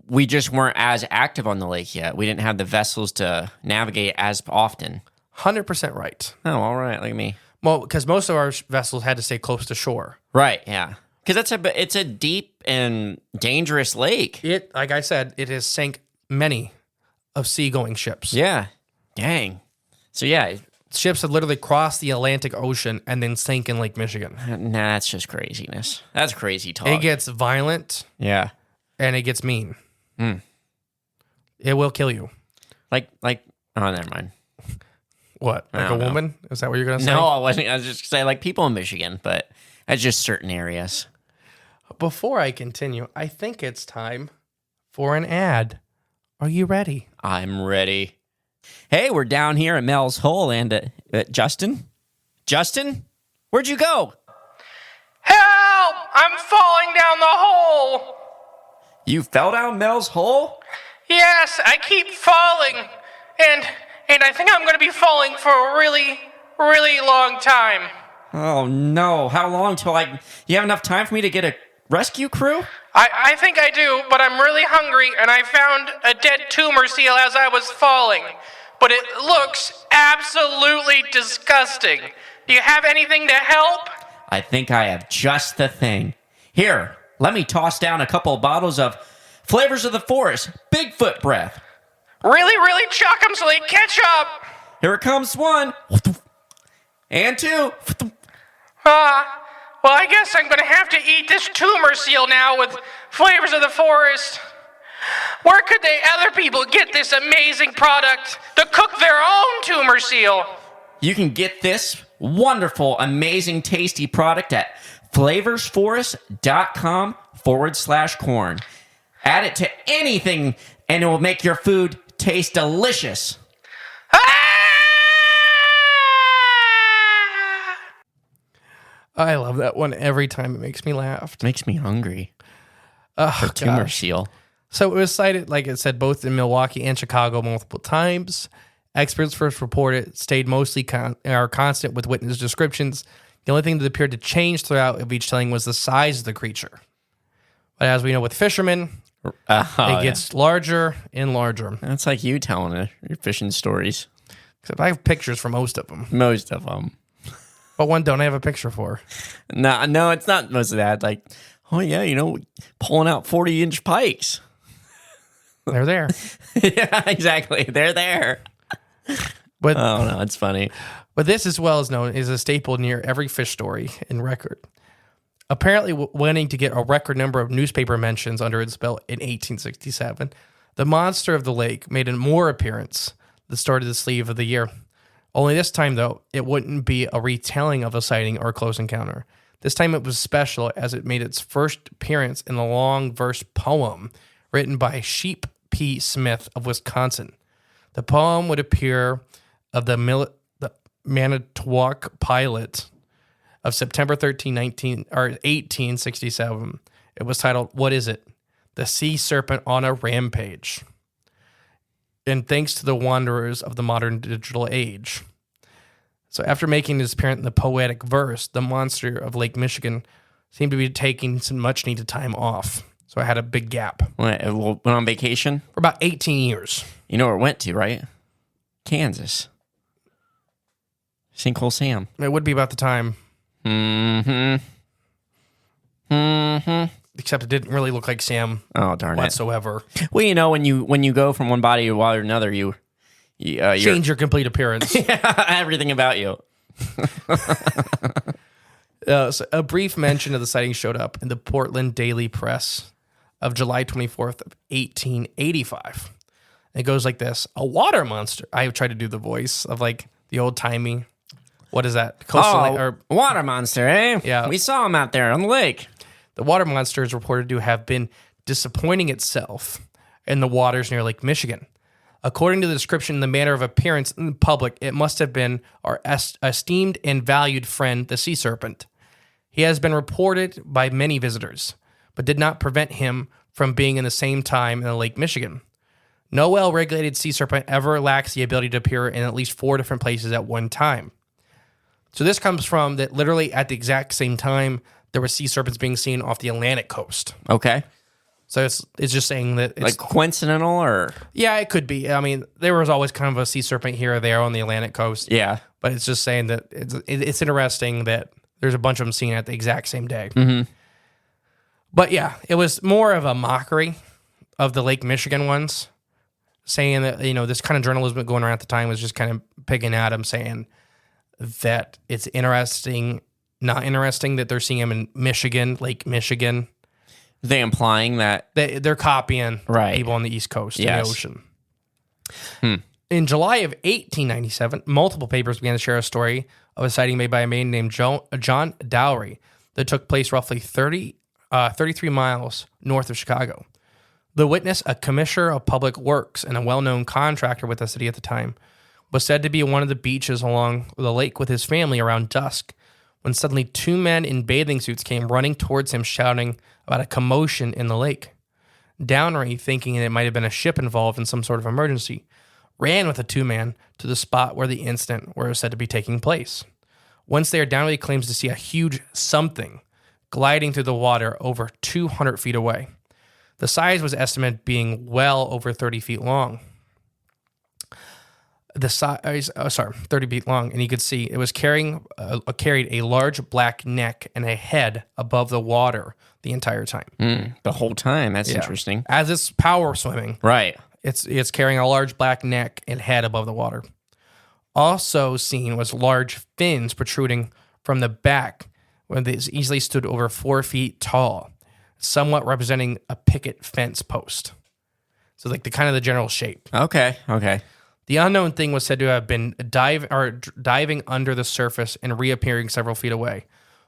we just weren't as active on the lake yet. We didn't have the vessels to navigate as often. 100% right. Oh, all right. Look at me. Well, because most of our vessels had to stay close to shore. Right, yeah. Because it's a deep and dangerous lake. Like I said, it has sank many of seagoing ships. Yeah. Dang. So, yeah. Ships had literally crossed the Atlantic Ocean and then sank in Lake Michigan. Nah, that's just craziness. That's crazy talk. It gets violent. Yeah. And it gets mean. It will kill you. Like, oh, never mind. What? Like a woman? Is that what you're going to say? No, I wasn't. I was just saying like people in Michigan, but that's just certain areas. Before I continue, I think it's time for an ad. Are you ready? I'm ready. Hey, we're down here at Mel's Hole and Justin? Justin? Where'd you go? Help! I'm falling down the hole! You fell down Mel's Hole? Yes, I keep falling. And I think I'm going to be falling for a really, really long time. Oh, no. How long till you have enough time for me to get a rescue crew? I think I do, but I'm really hungry, and I found a dead tumor seal as I was falling. But it looks absolutely disgusting. Do you have anything to help? I think I have just the thing. Here, let me toss down a couple of bottles of Flavors of the Forest, Bigfoot breath. Really, really chuck them so they catch up. Here it comes one. And two. Well, I guess I'm going to have to eat this tumor seal now with Flavors of the Forest. Where could other people get this amazing product to cook their own tumor seal? You can get this wonderful, amazing, tasty product at flavorsforest.com/corn. Add it to anything and it will make your food taste delicious. I love that one every time. It makes me laugh. Makes me hungry. Oh, Tumor gosh. seal. So it was cited, like it said, both in Milwaukee and Chicago multiple times. Experts first reported stayed mostly constant with witness descriptions. The only thing that appeared to change throughout of each telling was the size of the creature. But as we know with fishermen, it gets larger and larger. That's like you telling your fishing stories. Except I have pictures for most of them. Most of them. But one don't I have a picture for. No, it's not most of that. Like, oh yeah, pulling out 40-inch pikes. They're there. Yeah, exactly. They're there. But oh no, it's funny. But this, as well as known, is a staple near every fish story in record. Apparently, wanting to get a record number of newspaper mentions under its belt in 1867, the monster of the lake made a more appearance that started the sleeve of the year. Only this time, though, it wouldn't be a retelling of a sighting or a close encounter. This time it was special as it made its first appearance in the long verse poem written by Sheep P. Smith of Wisconsin. The poem would appear of the Manitowoc Pilot of September 1867. It was titled, What Is It? The Sea Serpent on a Rampage. And thanks to the wanderers of the modern digital age. So after making his appearance in the poetic verse, the monster of Lake Michigan seemed to be taking some much-needed time off. So I had a big gap. Went on vacation? For about 18 years. You know where it went to, right? Kansas. Sinkhole Sam. It would be about the time. Mm-hmm. Mm-hmm. Except it didn't really look like Sam whatsoever. Well, when you go from one body to another, you change your complete appearance. Everything about you. So a brief mention of the sighting showed up in the Portland Daily Press of July 24th of 1885. It goes like this. A water monster. I tried to do the voice of like the old timey. What is that? Water monster, eh? Yeah. We saw him out there on the lake. The water monster is reported to have been disappointing itself in the waters near Lake Michigan. According to the description, the manner of appearance in the public, it must have been our esteemed and valued friend, the sea serpent. He has been reported by many visitors, but did not prevent him from being in the same time in the Lake Michigan. No well-regulated sea serpent ever lacks the ability to appear in at least 4 different places at one time. So this comes from that literally at the exact same time, there were sea serpents being seen off the Atlantic coast. Okay. So it's just saying that it's like coincidental or? Yeah, it could be. I mean, there was always kind of a sea serpent here or there on the Atlantic coast. Yeah. But it's just saying that it's interesting that there's a bunch of them seen at the exact same day. Mm-hmm. But yeah, it was more of a mockery of the Lake Michigan ones, saying that, this kind of journalism going around at the time was just kind of picking at him, saying that it's not interesting that they're seeing him in Michigan, Lake Michigan. They implying that they're copying people on the East Coast in the ocean. In July of 1897, multiple papers began to share a story of a sighting made by a man named John Dowry that took place roughly 33 miles north of Chicago. The witness, a commissioner of public works and a well-known contractor with the city at the time, was said to be on one of the beaches along the lake with his family around dusk, when suddenly 2 men in bathing suits came running towards him, shouting about a commotion in the lake. Dowry, thinking it might have been a ship involved in some sort of emergency, ran with the 2 men to the spot where the incident was said to be taking place. Once there, Dowry claims to see a huge something gliding through the water over 200 feet away. The size was estimated being well over 30 feet long. 30 feet long, and you could see it was carried a large black neck and a head above the water the entire time. The whole time. That's interesting. As it's power swimming, right? It's carrying a large black neck and head above the water. Also seen was large fins protruding from the back, when they easily stood over 4 feet tall, somewhat representing a picket fence post. So like the general shape. Okay. The unknown thing was said to have been diving under the surface and reappearing several feet away.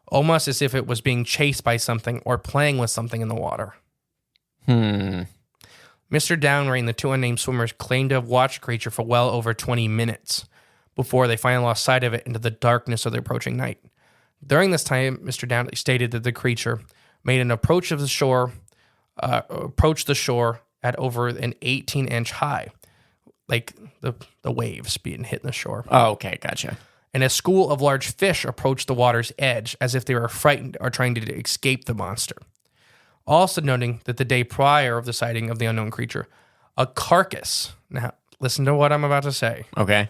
almost as if it was being chased by something or playing with something in the water. Mr. Downray and the two unnamed swimmers claimed to have watched the creature for well over 20 minutes before they finally lost sight of it into the darkness of the approaching night. During this time, Mr. Downray stated that the creature made an approach the shore at over an 18-inch high, like the waves being hitting the shore. Oh, okay, gotcha. And a school of large fish approached the water's edge as if they were frightened or trying to escape the monster. Also noting that the day prior of the sighting of the unknown creature, a carcass, now listen to what I'm about to say. Okay.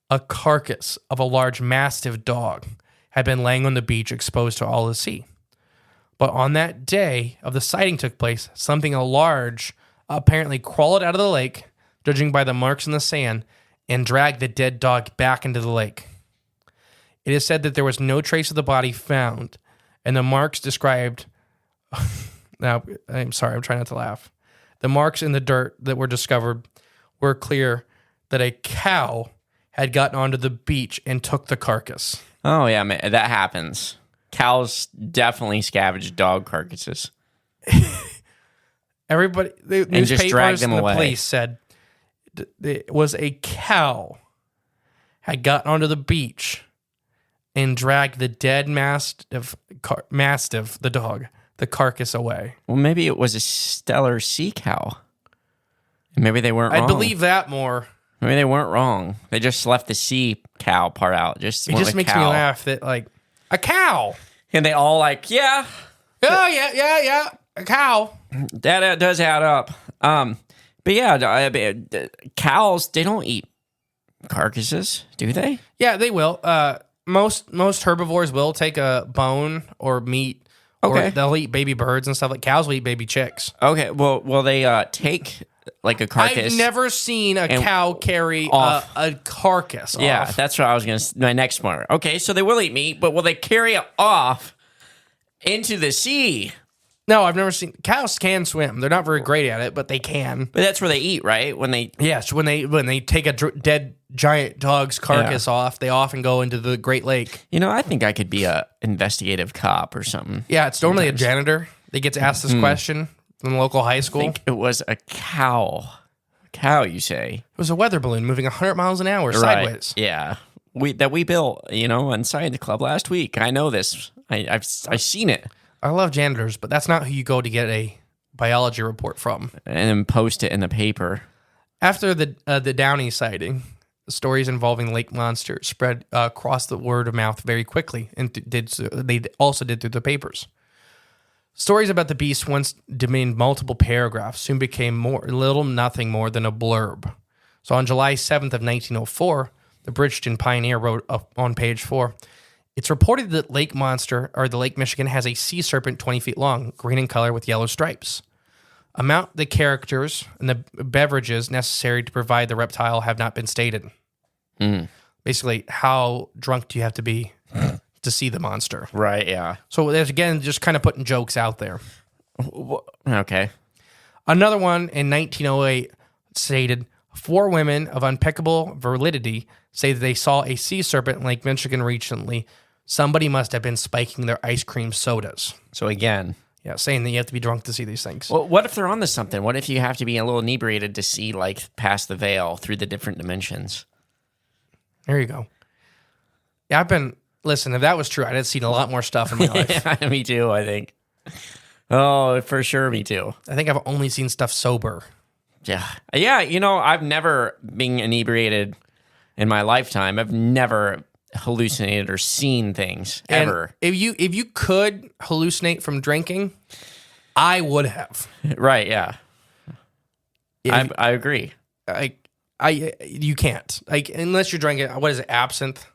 A carcass of a large mastiff dog had been laying on the beach exposed to all the sea. But on that day of the sighting took place, something large apparently crawled out of the lake, judging by the marks in the sand, and dragged the dead dog back into the lake. It is said that there was no trace of the body found, and the marks described... Now, I'm sorry, I'm trying not to laugh. The marks in the dirt that were discovered were clear that a cow had gotten onto the beach and took the carcass. Oh, yeah, man, that happens. Cows definitely scavenge dog carcasses. Everybody, the and just drag them and the away. Police said it was a cow had gotten onto the beach and dragged the dead mastiff, the dog, the carcass away. Well, maybe it was a stellar sea cow. Maybe they weren't wrong. I believe that more. Maybe they weren't wrong. They just left the sea cow part out. It just makes me laugh that, like, a cow. And they all like, yeah. Oh, yeah. A cow. That does add up. But yeah, cows, they don't eat carcasses, do they? Yeah, they will. Most herbivores will take a bone or meat. Okay. Or they'll eat baby birds and stuff. Like cows will eat baby chicks. Okay, well, will they take like a carcass? I've never seen a cow carry a carcass off. Yeah, that's what I was going to... My next part. Okay, so they will eat meat, but will they carry it off into the sea? No, I've never seen... Cows can swim. They're not very great at it, but they can. But that's where they eat, right? When they... Yes, when they take a dead giant dog's carcass off, they often go into the Great Lake. You know, I think I could be a investigative cop or something. Yeah, it's normally a janitor that gets asked this question from the local high school. I think it was a cow. Cow, you say? It was a weather balloon moving 100 miles an hour sideways. Yeah. We built, on Science Club last week. I know this. I've seen it. I love janitors, but that's not who you go to get a biology report from. And then post it in the paper. After the Downey sighting, stories involving lake monsters spread across the word of mouth very quickly, and they also did through the papers. Stories about the beast, once domained multiple paragraphs, soon became nothing more than a blurb. So on July 7th of 1904, the Bridgeton Pioneer wrote up on page 4, it's reported that Lake Michigan has a sea serpent 20 feet long, green in color with yellow stripes. Amount, the characters, and the beverages necessary to provide the reptile have not been stated. Basically, how drunk do you have to be to see the monster? Right, yeah. So there's, again, just kind of putting jokes out there. Okay. Another one in 1908 stated, 4 women of impeccable validity say that they saw a sea serpent in Lake Michigan recently. Somebody must have been spiking their ice cream sodas. So again... Yeah, saying that you have to be drunk to see these things. Well, what if they're onto something? What if you have to be a little inebriated to see, like, past the veil through the different dimensions? There you go. Yeah, listen, if that was true, I'd have seen a lot more stuff in my life. Yeah, me too, I think. Oh, for sure, me too. I think I've only seen stuff sober. Yeah. Yeah, I've never been inebriated in my lifetime. I've never hallucinated or seen things ever. And if you could hallucinate from drinking, I would have. Right, yeah. I agree. You can't. Like, unless you're drinking, what is it, absinthe?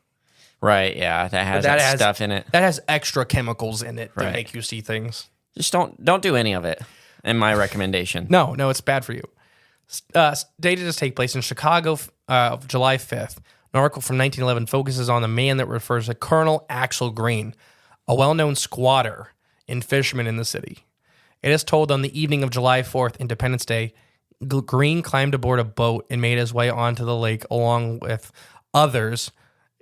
Right, yeah. That has stuff in it. That has extra chemicals in it Right. to make you see things. Just don't do any of it, in my recommendation. No, it's bad for you. Data does take place in Chicago of July 5th. An article from 1911 focuses on the man that refers to Colonel Axel Green, a well-known squatter and fisherman in the city. It is told on the evening of July 4th, Independence Day, Green climbed aboard a boat and made his way onto the lake along with others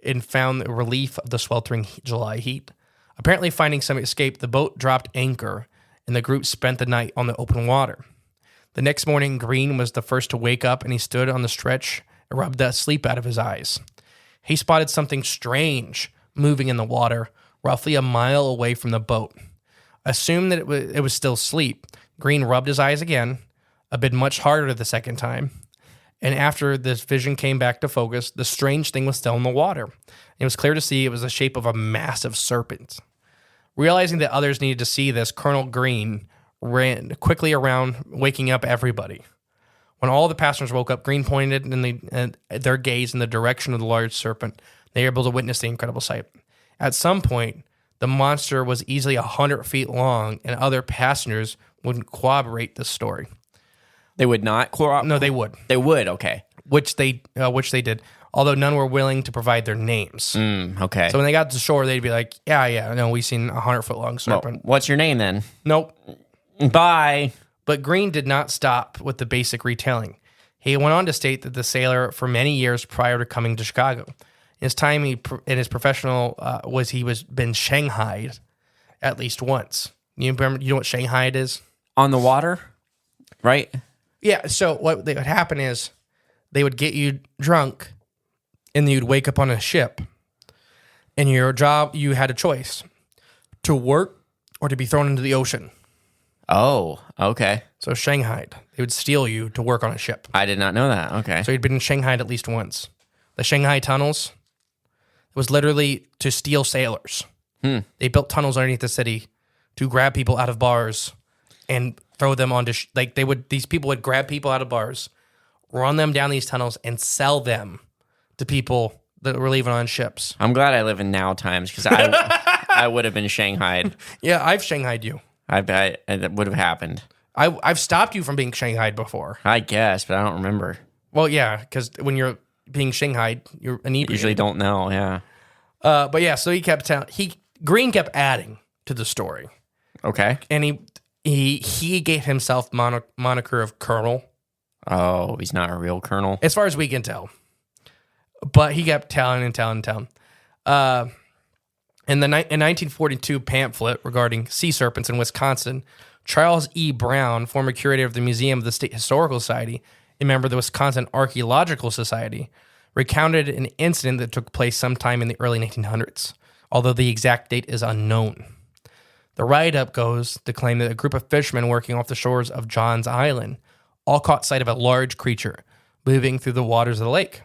and found the relief of the sweltering July heat. Apparently finding some escape, the boat dropped anchor and the group spent the night on the open water. The next morning, Green was the first to wake up and he stood on the stretch and rubbed the sleep out of his eyes. He spotted something strange moving in the water roughly a mile away from the boat. Assumed that it was still sleep, Green rubbed his eyes again, a bit much harder the second time. And after this vision came back to focus, the strange thing was still in the water. It was clear to see it was the shape of a massive serpent. Realizing that others needed to see this, Colonel Green ran quickly around, waking up everybody. When all the passengers woke up, Green pointed their gaze in the direction of the large serpent. They were able to witness the incredible sight. At some point, the monster was easily 100 feet long, and other passengers wouldn't corroborate this story. They would not corroborate? No, they would. They would, okay. Which they did, although none were willing to provide their names. Okay. So when they got to shore, they'd be like, yeah, no, we've seen a 100-foot long serpent. Well, what's your name then? Nope. Bye. But Green did not stop with the basic retelling. He went on to state that the sailor, for many years prior to coming to Chicago, in his time in his professional he was been shanghaied at least once. You know what shanghaied is? On the water, right? Yeah. So what would happen is they would get you drunk, and you'd wake up on a ship. And your job, you had a choice: to work or to be thrown into the ocean. Oh, okay. So shanghaied. They would steal you to work on a ship. I did not know that. Okay. So you'd been shanghaied at least once. The Shanghai tunnels was literally to steal sailors. They built tunnels underneath the city to grab people out of bars and throw them onto these people would grab people out of bars, run them down these tunnels, and sell them to people that were leaving on ships. I'm glad I live in now times because I would have been shanghaied. Yeah, I've shanghaied you. I bet that would have happened. I've stopped you from being shanghaied before. I guess, but I don't remember. Well, yeah, because when you're being shanghaied, you're inebriated. Usually don't know, yeah. But yeah, so he kept Green kept adding to the story. Okay. And he gave himself moniker of Colonel. Oh, he's not a real colonel? As far as we can tell. But he kept telling. In 1942 pamphlet regarding sea serpents in Wisconsin, Charles E. Brown, former curator of the Museum of the State Historical Society, a member of the Wisconsin Archaeological Society, recounted an incident that took place sometime in the early 1900s, although the exact date is unknown. The write-up goes to claim that a group of fishermen working off the shores of Johns Island all caught sight of a large creature moving through the waters of the lake.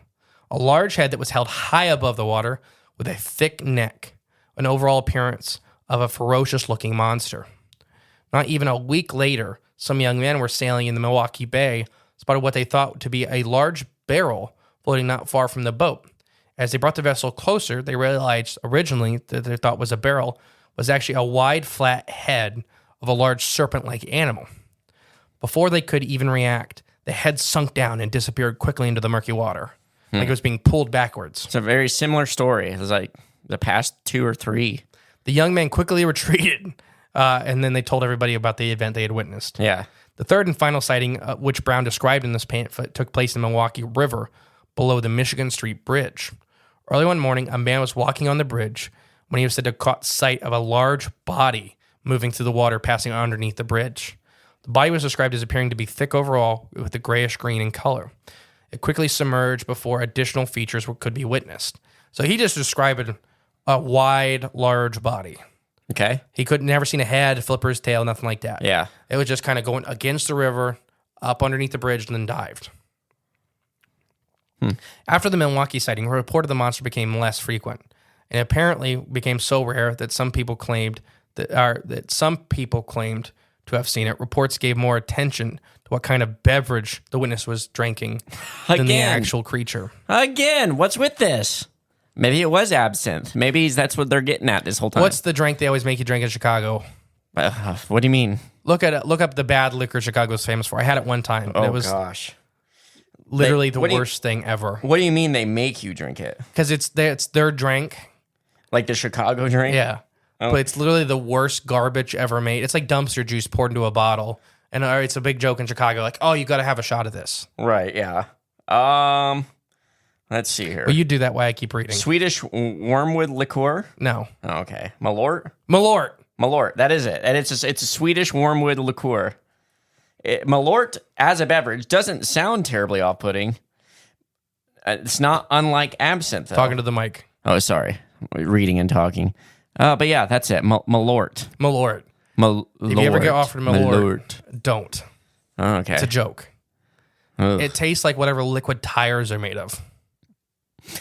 A large head that was held high above the water with a thick neck, an overall appearance of a ferocious-looking monster. Not even a week later, some young men were sailing in the Milwaukee Bay, spotted what they thought to be a large barrel floating not far from the boat. As they brought the vessel closer, they realized originally that they thought was a barrel was actually a wide, flat head of a large serpent-like animal. Before they could even react, the head sunk down and disappeared quickly into the murky water, like it was being pulled backwards. It's a very similar story. It was like the past 2 or 3. The young men quickly retreated, and then they told everybody about the event they had witnessed. Yeah. The third and final sighting, which Brown described in this pamphlet, took place in the Milwaukee River below the Michigan Street Bridge. Early one morning, a man was walking on the bridge when he was said to caught sight of a large body moving through the water passing underneath the bridge. The body was described as appearing to be thick overall with a grayish-green in color. It quickly submerged before additional features could be witnessed. So he just described a wide, large body. Okay. He could never seen a head, flipper's tail, nothing like that. Yeah. It was just kind of going against the river, up underneath the bridge, and then dived. After the Milwaukee sighting, a report of the monster became less frequent, and apparently became so rare that some people claimed to have seen it. Reports gave more attention to what kind of beverage the witness was drinking than the actual creature. Again, what's with this? Maybe it was absinthe. Maybe that's what they're getting at this whole time. What's the drink they always make you drink in Chicago? What do you mean? Look up the bad liquor Chicago's famous for. I had it one time. Oh, it was gosh. Literally the worst thing ever. What do you mean they make you drink it? Because it's their drink. Like the Chicago drink? Yeah. Oh. But it's literally the worst garbage ever made. It's like dumpster juice poured into a bottle. And it's a big joke in Chicago. Like, oh, you got to have a shot of this. Right, yeah. Let's see here. Well, you do that while I keep reading. Swedish wormwood liqueur. No. Oh, okay. Malort. Malort. That is it. And it's a Swedish wormwood liqueur. Malort as a beverage doesn't sound terribly off-putting. It's not unlike absinthe, though. Talking to the mic. Oh, sorry. Reading and talking. But yeah, that's it. Malort. Malort. If you ever get offered Malort, don't. Oh, okay. It's a joke. Ugh. It tastes like whatever liquid tires are made of.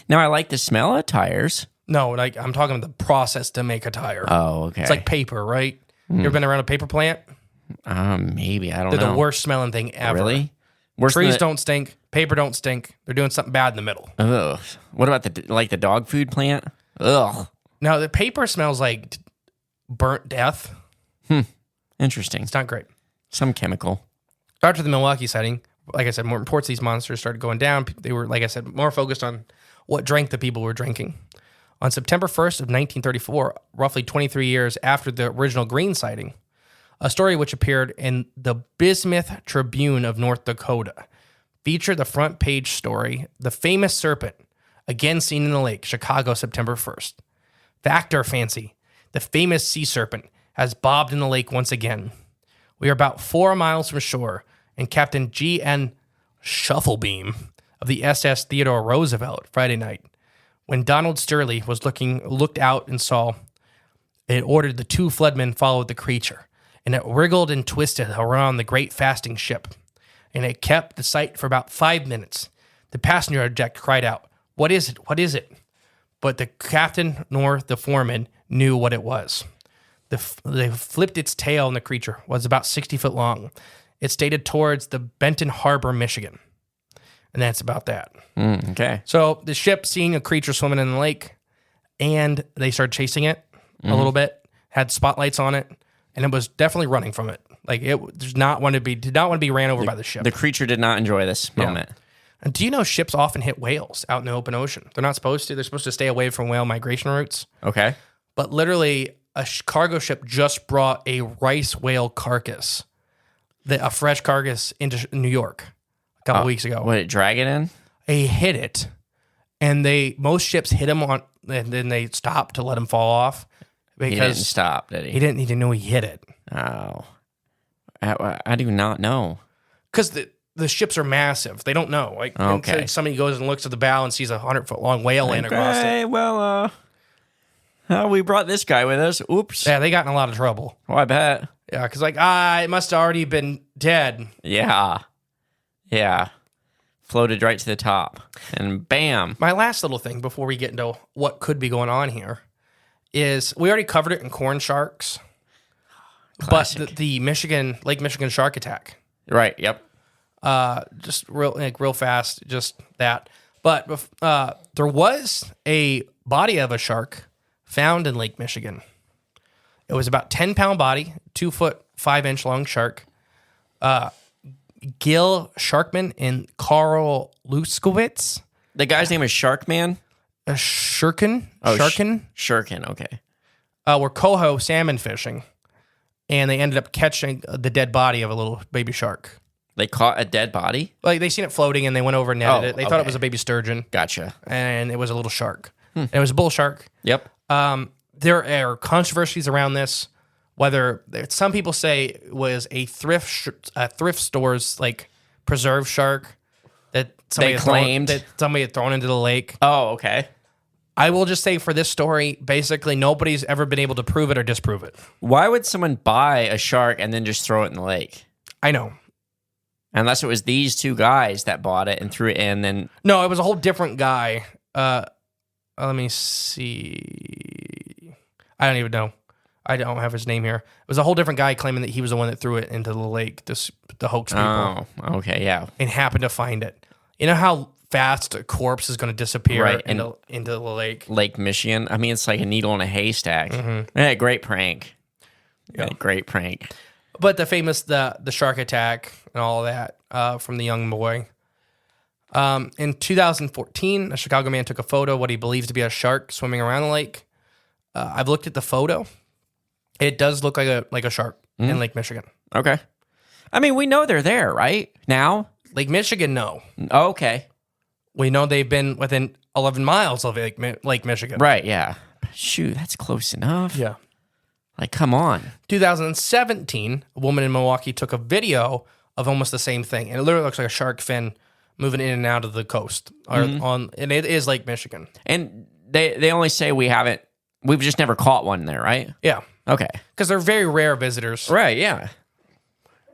Now, I like the smell of tires. No, like I'm talking the process to make a tire. Oh, okay. It's like paper, right? You ever been around a paper plant? Maybe. I don't They're know. the worst smelling thing ever. Really? Worse Trees don't stink. Paper don't stink. They're doing something bad in the middle. Ugh. What about the dog food plant? Ugh. Now, the paper smells like burnt death. Interesting. It's not great. Some chemical. After the Milwaukee sighting, like I said, more reports of these monsters started going down. They were, like I said, more focused on what drink the people were drinking. On September 1st of 1934, roughly 23 years after the original Green sighting, a story which appeared in the Bismuth Tribune of North Dakota featured the front page story, The Famous Serpent, again seen in the lake, Chicago, September 1st. Fact or fancy, the famous sea serpent has bobbed in the lake once again. We are about 4 miles from shore, and Captain G.N. Shufflebeam of the SS Theodore Roosevelt Friday night, when Donald Sturley was looked out and saw, it ordered the two floodmen followed the creature, and it wriggled and twisted around the great fasting ship, and it kept the sight for about 5 minutes. The passenger deck cried out, "What is it? What is it?" But the captain nor the foreman knew what it was. They flipped its tail, and the creature was about 60 foot long. It stated towards the Benton Harbor, Michigan. And that's about that. Okay. So the ship seeing a creature swimming in the lake, and they started chasing it a little bit, had spotlights on it, and it was definitely running from it. Like it did not want to be ran over by the ship. The creature did not enjoy this moment. And do you know ships often hit whales out in the open ocean? They're not supposed to. They're supposed to stay away from whale migration routes. Okay. But literally, a cargo ship just brought a rice whale carcass, a fresh carcass, into New York a couple weeks ago. What, it drag it in? They hit it, and most ships hit him on, and then they stopped to let him fall off. Because He didn't stop, did he? He didn't know he hit it. Oh. I do not know. Because the ships are massive. They don't know. Like, okay. Somebody goes and looks at the bow and sees a 100-foot long whale in across Hey, it. well, we brought this guy with us. Oops. Yeah, they got in a lot of trouble. Oh, I bet. Yeah, because it must have already been dead. Yeah. Floated right to the top. And bam. My last little thing before we get into what could be going on here is we already covered it in corn sharks. Classic. But the Lake Michigan shark attack. Right, yep. Just real fast, just that. But there was a body of a shark found in Lake Michigan. It was about 10-pound body, 2 foot 5 inch long shark. Gil Sharkman and Carl Luskowitz. The guy's name is Sharkman? Shurkin. Shurkin, okay. Were coho salmon fishing, and they ended up catching the dead body of a little baby shark. They caught a dead body? Like, they seen it floating, and they went over and netted it. They thought it was a baby sturgeon. Gotcha. And it was a little shark. And it was a bull shark. Yep. There are controversies around this. Whether some people say it was a thrift store's like preserved shark that somebody had thrown into the lake. Oh, okay. I will just say for this story, basically nobody's ever been able to prove it or disprove it. Why would someone buy a shark and then just throw it in the lake? I know. Unless it was these two guys that bought it and threw it in, then... No, it was a whole different guy. Let me see. I don't even know. I don't have his name here. It was a whole different guy claiming that he was the one that threw it into the lake, the hoax people. Oh, okay, yeah. And happened to find it. You know how fast a corpse is going to disappear into the lake? Lake Michigan. I mean, it's like a needle in a haystack. Mm-hmm. Yeah, great prank. Yeah, great prank. But the famous, the shark attack and all of that from the young boy. In 2014, a Chicago man took a photo of what he believes to be a shark swimming around the lake. I've looked at the photo. It does look like a shark in Lake Michigan. Okay. I mean, we know they're there, right? Now? Lake Michigan, no. Okay. We know they've been within 11 miles of Lake Michigan. Right, yeah. Shoot, that's close enough. Yeah. Like, come on. 2017, a woman in Milwaukee took a video of almost the same thing, and it literally looks like a shark fin moving in and out of the coast, and it is Lake Michigan. And they only say we've just never caught one there, right? Yeah. Okay. Because they're very rare visitors. Right, yeah.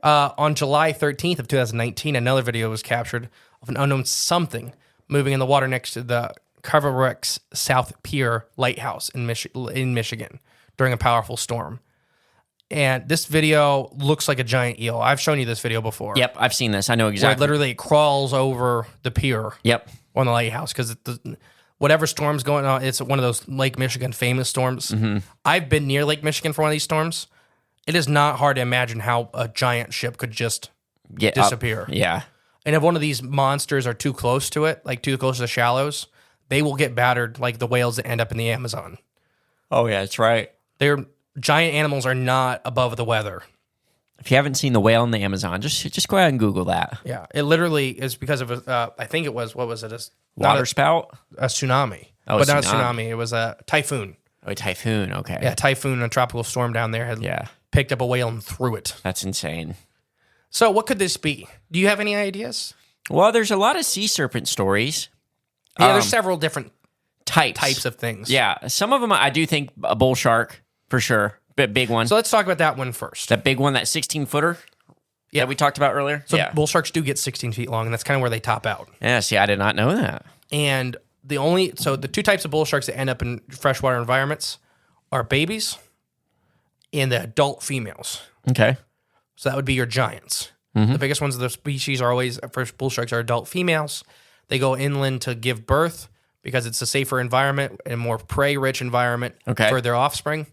On July 13th of 2019, another video was captured of an unknown something moving in the water next to the Carverex South Pier Lighthouse in Michigan during a powerful storm. And this video looks like a giant eel. I've shown you this video before. Yep, I've seen this. I know Where exactly. literally it crawls over the pier. Yep. On the lighthouse, because whatever storm's going on, it's one of those Lake Michigan famous storms. Mm-hmm. I've been near Lake Michigan for one of these storms. It is not hard to imagine how a giant ship could just Get disappear. Up. Yeah. And if one of these monsters are too close to it, like too close to the shallows, they will get battered like the whales that end up in the Amazon. Oh, yeah, that's right. They're giant animals are not above the weather. If you haven't seen the whale in the Amazon, just go ahead and Google that. Yeah, it literally is because of I think it was, what was it? Water spout? A tsunami. Oh, but not a tsunami. It was a typhoon. Oh, a typhoon. Okay. Yeah, typhoon, a tropical storm down there had picked up a whale and threw it. That's insane. So what could this be? Do you have any ideas? Well, there's a lot of sea serpent stories. Yeah, there's several different types of things. Yeah, some of them I do think a bull shark for sure, big one. So let's talk about that one first. That big one, that 16-footer that we talked about earlier. So bull sharks do get 16 feet long, and that's kind of where they top out. Yeah, see, I did not know that. And the two types of bull sharks that end up in freshwater environments are babies and the adult females. Okay. So that would be your giants. The biggest ones of the species are always, first bull sharks are adult females. They go inland to give birth because it's a safer environment and more prey-rich environment for their offspring.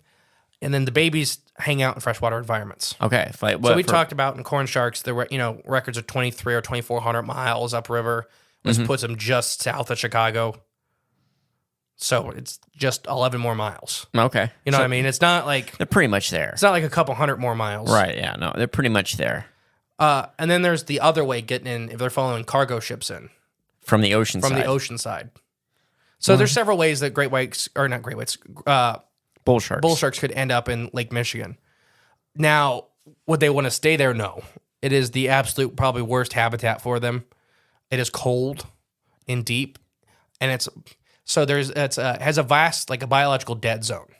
And then the babies hang out in freshwater environments. Okay. So we talked about in corn sharks, there were records of 23 or 2,400 miles upriver, which puts them just south of Chicago. So it's just 11 more miles. Okay. You know what I mean? It's not like they're pretty much there. It's not like a couple hundred more miles. Right. Yeah. No, they're pretty much there. And then there's the other way getting in if they're following cargo ships in. From the ocean side. So there's several ways that bull sharks could end up in Lake Michigan. Now, would they want to stay there? No. It is the absolute probably worst habitat for them. It is cold and deep, and it has a vast, like a biological dead zone.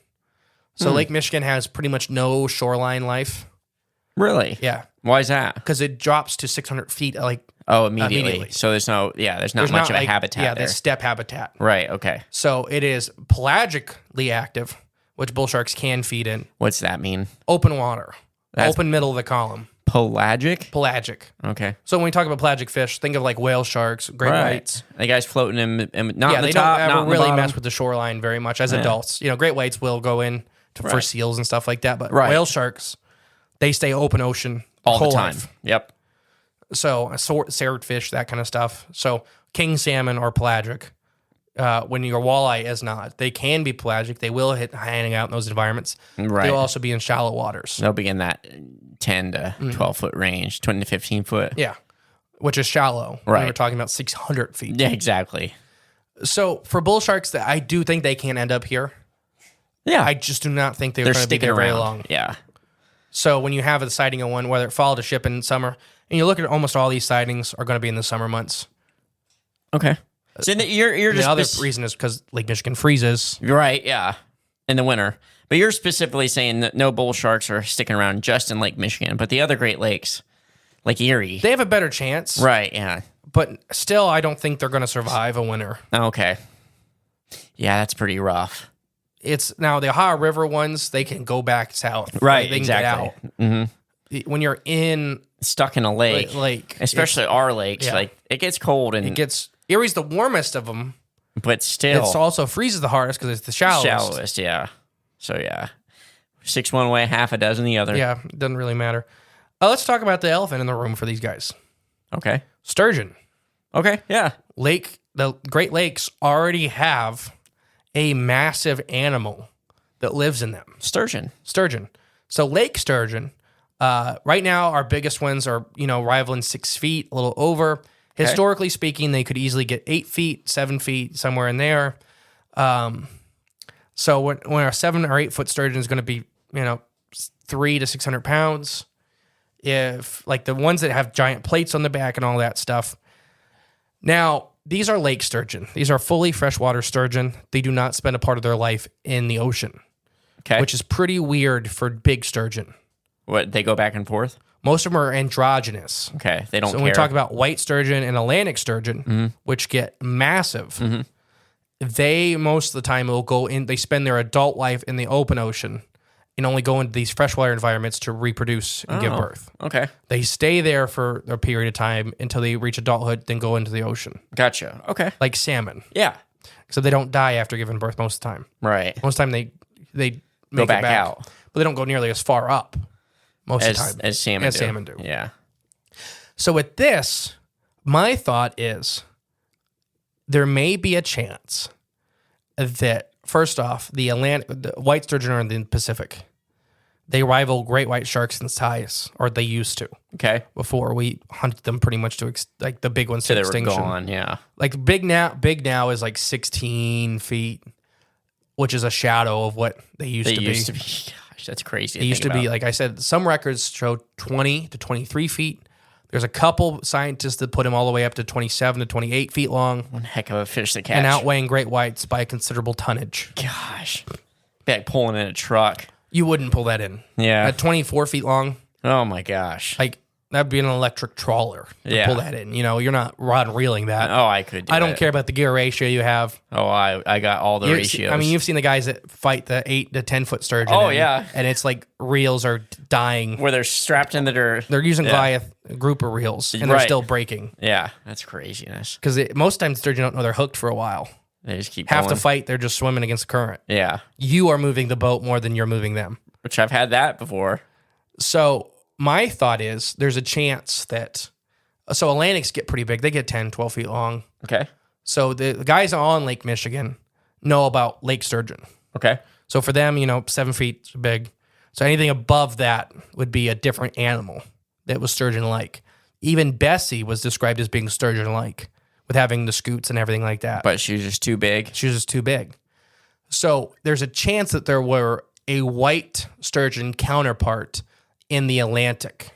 So Lake Michigan has pretty much no shoreline life. Really? Yeah. Why is that? Because it drops to 600 feet, immediately. So there's not much of a habitat there. Yeah, there's steppe habitat. Right, okay. So it is pelagically active, which bull sharks can feed in. What's that mean? Open water. Open middle of the column. Pelagic? Pelagic. Okay. So when we talk about pelagic fish, think of like whale sharks, great whites. The guys floating in not in the top, they not don't in the really bottom. mess with the shoreline very much as adults. Great whites will go in for seals and stuff like that, but whale sharks, they stay open ocean all the time. Life. Yep. So swordfish, that kind of stuff. So king salmon are pelagic. When your walleye is not, they can be pelagic. They will hang out in those environments. Right. They'll also be in shallow waters. They'll be in that 10 to 12 foot range, 20 to 15 foot. Yeah, which is shallow. Right. We're talking about 600 feet. Yeah, exactly. So for bull sharks, I do think they can end up here. Yeah. I just do not think they're going to be there very long. Yeah. So when you have a sighting of one, whether it followed a ship in summer, and you look at almost all these sightings are going to be in the summer months. Okay. So you're just the other reason is because Lake Michigan freezes. Right, yeah, in the winter. But you're specifically saying that no bull sharks are sticking around just in Lake Michigan, but the other Great Lakes, like Erie, they have a better chance. Right, yeah. But still, I don't think they're going to survive a winter. Okay. Yeah, that's pretty rough. It's now the Ohio River ones, they can go back south. Right, they can exactly. get out. When you're stuck in a lake, especially our lakes, like it gets cold and Erie's the warmest of them, but still, it also freezes the hardest because it's the shallowest. Yeah. So yeah, 6 one way, half a dozen the other. Yeah, it doesn't really matter. Let's talk about the elephant in the room for these guys. Okay, sturgeon. Okay, yeah. The Great Lakes already have a massive animal that lives in them. Sturgeon. So lake sturgeon. Right now, our biggest ones are rivaling 6 feet, a little over. Historically speaking, they could easily get 8 feet, 7 feet, somewhere in there. So when a 7 or 8 foot sturgeon is going to be, 300 to 600 pounds, if like the ones that have giant plates on the back and all that stuff. Now, these are lake sturgeon. These are fully freshwater sturgeon. They do not spend a part of their life in the ocean, which is pretty weird for big sturgeon. What, they go back and forth? Most of them are androgynous. Okay, they don't care. So when we talk about white sturgeon and Atlantic sturgeon, which get massive, they most of the time will go in, they spend their adult life in the open ocean and only go into these freshwater environments to reproduce and give birth. Okay. They stay there for a period of time until they reach adulthood, then go into the ocean. Gotcha. Okay. Like salmon. Yeah. So they don't die after giving birth most of the time. Right. Most of the time they Go make back it back out. but they don't go nearly as far up most of the time As salmon do. Yeah. So with this, my thought is there may be a chance that, first off, the white sturgeon are in the Pacific. They rival great white sharks in size, or they used to. Okay. Before we hunted them pretty much to like the big ones So to they extinction. were gone, yeah. Like big now is like 16 feet, which is a shadow of what they used to be. Gosh, that's crazy. It used to be, like I said, some records show 20 to 23 feet. There's a couple scientists that put them all the way up to 27 to 28 feet long. One heck of a fish to catch. And outweighing great whites by a considerable tonnage. Gosh. Be like pulling in a truck. You wouldn't pull that in. Yeah. At 24 feet long. Oh my gosh. Like, that'd be an electric trawler to pull that in. You're not rod and reeling that. Oh, I could do I don't care about the gear ratio you have. Oh, I got all the ratios. I mean, you've seen the guys that fight the 8 to 10 foot sturgeon. Oh, yeah. And it's like reels are dying. Where they're strapped into their... They're using Goliath grouper reels, and they're still breaking. Yeah, that's craziness. Because most times sturgeon don't know they're hooked for a while. They just keep Half going. the fight, they're just swimming against the current. Yeah. You are moving the boat more than you're moving them. Which I've had that before. So my thought is there's a chance that... So Atlantics get pretty big. They get 10, 12 feet long. Okay. So the guys on Lake Michigan know about lake sturgeon. Okay. So for them, 7 feet is big. So anything above that would be a different animal that was sturgeon-like. Even Bessie was described as being sturgeon-like with having the scoots and everything like that. But she was just too big. She was just too big. So there's a chance that there were a white sturgeon counterpart in the Atlantic,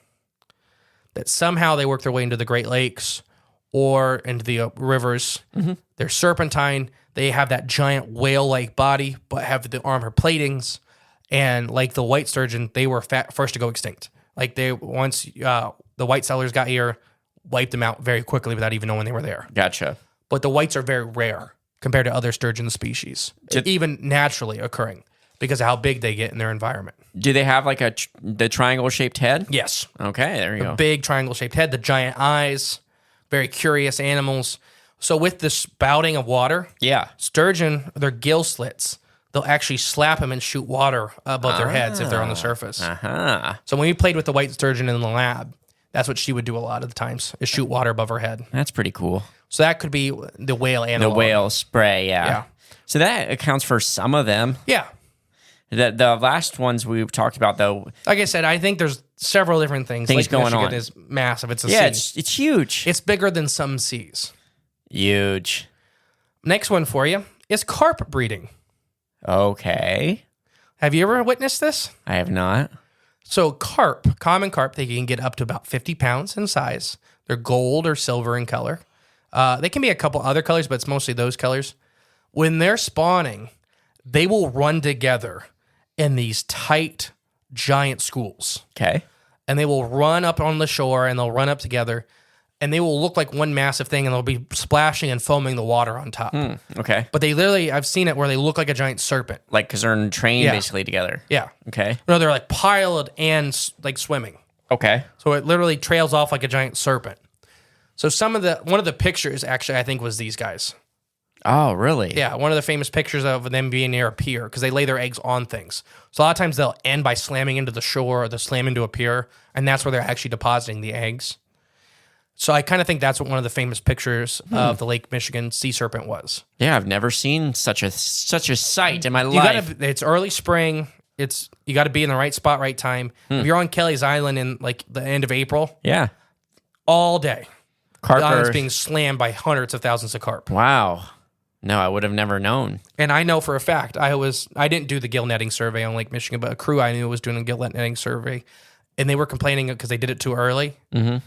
that somehow they work their way into the Great Lakes or into the rivers. They're serpentine. They have that giant whale-like body, but have the armor platings. And like the white sturgeon, they were first to go extinct. Like once the white settlers got here, wiped them out very quickly without even knowing they were there. Gotcha. But the whites are very rare compared to other sturgeon species, even naturally occurring, because of how big they get in their environment. Do they have like the triangle-shaped head? Yes. Okay, there you go. Big triangle-shaped head, the giant eyes, very curious animals. So with the spouting of water, sturgeon, their gill slits, they'll actually slap them and shoot water above their heads if they're on the surface. So when we played with the white sturgeon in the lab, that's what she would do a lot of the times, is shoot water above her head. That's pretty cool. So that could be the whale animal. The whale spray, yeah. So that accounts for some of them. Yeah. The last ones we've talked about, though. Like I said, I think there's several different things. Lake going Michigan on. is massive. It's a sea. It's huge. It's bigger than some seas. Huge. Next one for you is carp breeding. Okay. Have you ever witnessed this? I have not. So carp, common carp, they can get up to about 50 pounds in size. They're gold or silver in color. They can be a couple other colors, but it's mostly those colors. When they're spawning, they will run together in these tight, giant schools. Okay. And they will run up on the shore, and they'll run up together, and they will look like one massive thing, and they'll be splashing and foaming the water on top. Okay. But they literally, I've seen it where they look like a giant serpent. Like, because they're trained basically together. Yeah. Okay. No, they're like piled and like swimming. Okay. So it literally trails off like a giant serpent. So one of the pictures actually I think was these guys. Oh, really? Yeah, one of the famous pictures of them being near a pier because they lay their eggs on things. So a lot of times they'll end by slamming into the shore or they'll slam into a pier, and that's where they're actually depositing the eggs. So I kind of think that's what one of the famous pictures of the Lake Michigan sea serpent was. Yeah, I've never seen such a sight in my life. It's early spring. You got to be in the right spot, right time. If you're on Kelly's Island in like the end of April, yeah, all day. Carp the island's are- being slammed by hundreds of thousands of carp. Wow. No, I would have never known. And I know for a fact, I didn't do the gill netting survey on Lake Michigan, but a crew I knew was doing a gill netting survey, and they were complaining because they did it too early, and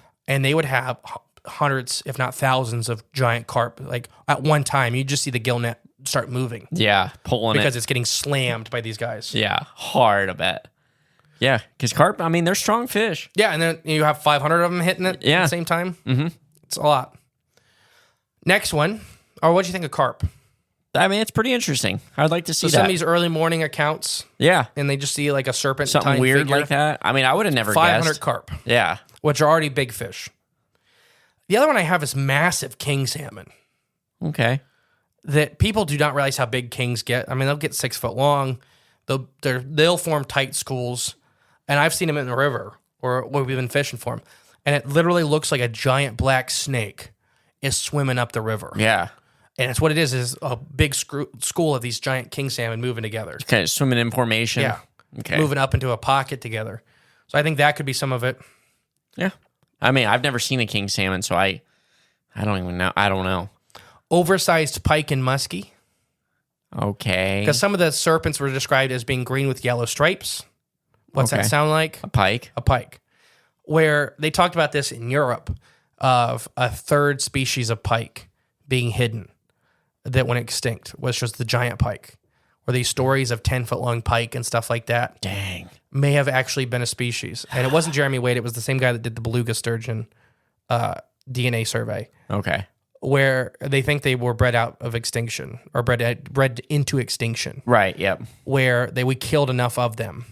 they would have hundreds, if not thousands, of giant carp. Like at one time, you just see the gill net start moving Yeah, pulling because it. it's getting slammed by these guys. Yeah, hard, I bet. Yeah, because carp, I mean, they're strong fish. Yeah, and then you have 500 of them hitting it at the same time. Mm-hmm. It's a lot. Next one. Or what do you think of carp? I mean, it's pretty interesting. I'd like to see Some that. of these early morning accounts, Yeah, and they just see like a serpent, something tiny weird figure. like that. I mean, I would have never 500 guessed. carp, Yeah. which are already big fish. The other one I have is massive king salmon. Okay. That people do not realize how big kings get. I mean, they'll get 6 foot long. They'll form tight schools, and I've seen them in the river or where we've been fishing for them, and it literally looks like a giant black snake is swimming up the river. Yeah. And it's what it is a big school of these giant king salmon moving together. Kind of swimming in formation. Yeah. Okay. Moving up into a pocket together. So I think that could be some of it. Yeah. I mean, I've never seen a king salmon, so I don't even know. I don't know. Oversized pike and muskie. Okay. Because some of the serpents were described as being green with yellow stripes. What's Okay. that sound like? A pike. A pike. Where they talked about this in Europe of a third species of pike being hidden that went extinct, which was the giant pike. Or these stories of 10-foot long pike and stuff like that. Dang. May have actually been a species. And it wasn't Jeremy Wade. It was the same guy that did the beluga sturgeon DNA survey, Okay. where they think they were bred out of extinction or bred into extinction, Right. Yep. where we killed enough of them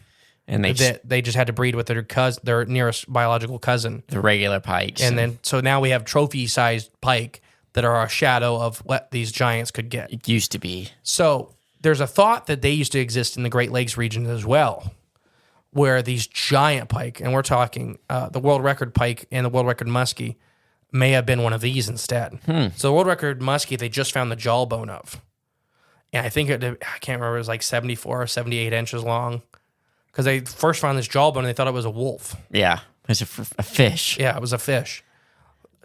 And that they just had to breed with their nearest biological cousin. the regular pikes. And then, so now we have trophy-sized pike that are a shadow of what these giants could get. it used to be. So there's a thought that they used to exist in the Great Lakes region as well, where these giant pike, and we're talking the world record pike and the world record muskie, may have been one of these instead. So the world record muskie, they just found the jawbone of. And I think, I can't remember, it was like 74 or 78 inches long. Because they first found this jawbone and they thought it was a wolf. Yeah. It's a fish. Yeah, it was a fish.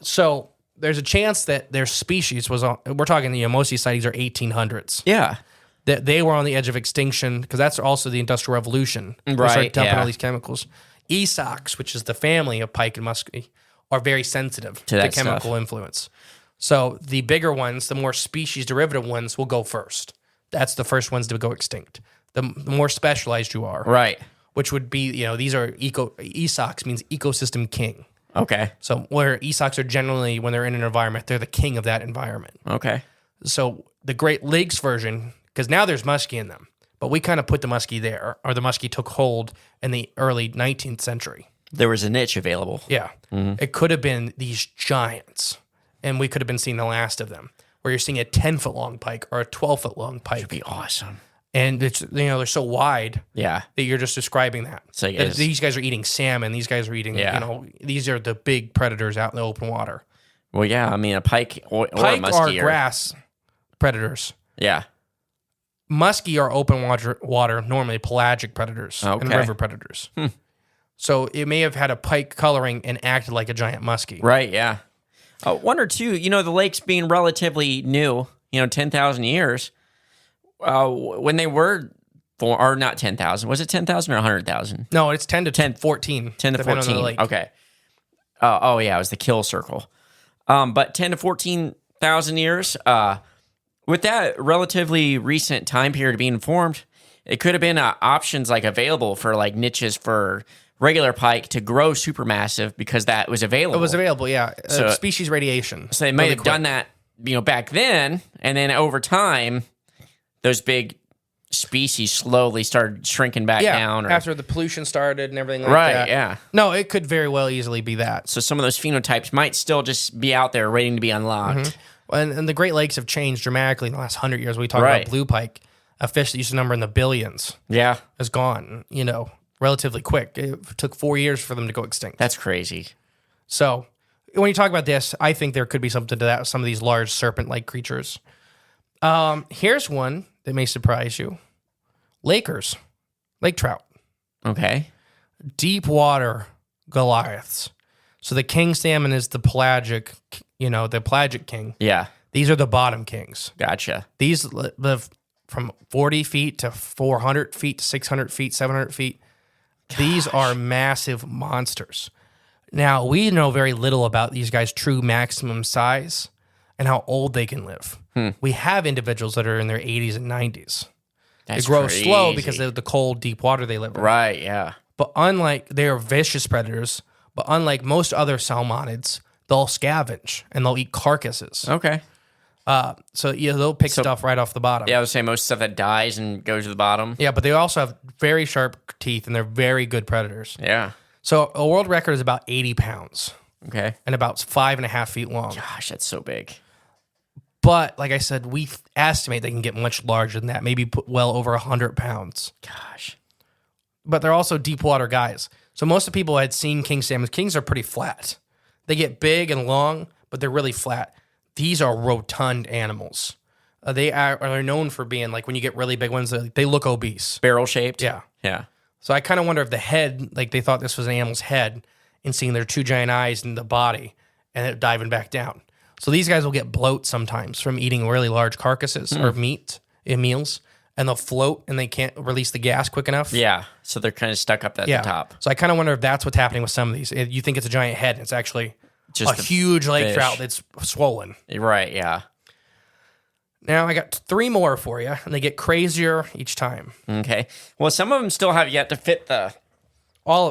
So there's a chance that their species was on, we're talking, most of these sightings are 1800s. Yeah. That they were on the edge of extinction, because that's also the Industrial Revolution. They started Right, dumping yeah. all these chemicals. E.S.6, which is the family of pike and muskie, are very sensitive to that chemical stuff. influence. So the bigger ones, the more species derivative ones, will go first. That's the first ones to go extinct. The more specialized you are, Right. which would be, these are E.S.6 means ecosystem king. Okay. So where E.S.6 are generally, when they're in an environment, they're the king of that environment. Okay. So the Great Lakes version, because now there's muskie in them, but we kind of put the muskie there, or the muskie took hold in the early 19th century. There was a niche available. Yeah. It could have been these giants, and we could have been seeing the last of them, where you're seeing a 10-foot long pike or a 12-foot long pike. It'd be awesome. And it's, they're so wide Yeah. that you're just describing that. So That it's- these guys are eating salmon. These guys are eating, Yeah. these are the big predators out in the open water. Well, yeah. I mean, a pike or a Pike muskie are grass predators. Yeah. Muskie are open water, normally pelagic predators and Okay. river predators. So it may have had a pike coloring and acted like a giant muskie. Right. Yeah. One or two. The lakes being relatively new. 10,000 years. When they were, or not 10,000. Was it 10,000 or 100,000? No, it's 10 to 14. 10 to depending on the 14. lake. Okay. Oh yeah, it was the kill circle. But 10 to 14,000 years. With that relatively recent time period being formed, it could have been options like available for like niches for regular pike to grow supermassive because that was available. It was available, yeah. So- Species radiation. So they may Really have done that, back then, and then over time, those big species slowly started shrinking back down. After the pollution started and everything like Right, that. yeah. No, it could very well easily be that. So some of those phenotypes might still just be out there waiting to be unlocked. And the Great Lakes have changed dramatically in the last 100 years. We talk Right. about blue pike, a fish that used to number in the billions, Yeah, is gone, relatively quick. It took 4 years for them to go extinct. that's crazy. So when you talk about this, I think there could be something to that with some of these large serpent-like creatures. Here's one that may surprise you. Lakers, lake trout, Okay. deep water Goliaths. So the king salmon is the pelagic, the pelagic king. Yeah. These are the bottom kings. Gotcha. These live from 40 feet to 400 feet to 600 feet, 700 feet. Gosh. These are massive monsters. Now, we know very little about these guys' true maximum size and how old they can live. We have individuals that are in their 80s and 90s. That's they grow crazy. slow because of the cold, deep water they live in. Right, yeah. But they are vicious predators, but unlike most other salmonids, they'll scavenge and they'll eat carcasses. Okay. So they'll pick stuff right off the bottom. Yeah, I would say most stuff that dies and goes to the bottom. Yeah, but they also have very sharp teeth and they're very good predators. Yeah. So a world record is about 80 pounds. Okay. And about 5.5 feet long. Gosh, that's so big. But like I said, we estimate they can get much larger than that, maybe well over 100 pounds. Gosh. But they're also deep water guys. So most of the people had seen king salmons. Kings are pretty flat. They get big and long, but they're really flat. These are rotund animals. They are known for being like when you get really big ones, they look obese. Barrel shaped? Yeah. Yeah. So I kind of wonder if the head, like they thought this was an animal's head and seeing their two giant eyes in the body and it diving back down. So these guys will get bloat sometimes from eating really large carcasses or meat in meals, and they'll float and they can't release the gas quick enough. Yeah. So they're kind of stuck up at the top. So I kind of wonder if that's what's happening with some of these. You think it's a giant head, and it's actually just a huge lake fish. trout that's swollen. Right, yeah. Now I got 3 more for you, and they get crazier each time. Okay. Well, some of them still have yet to fit the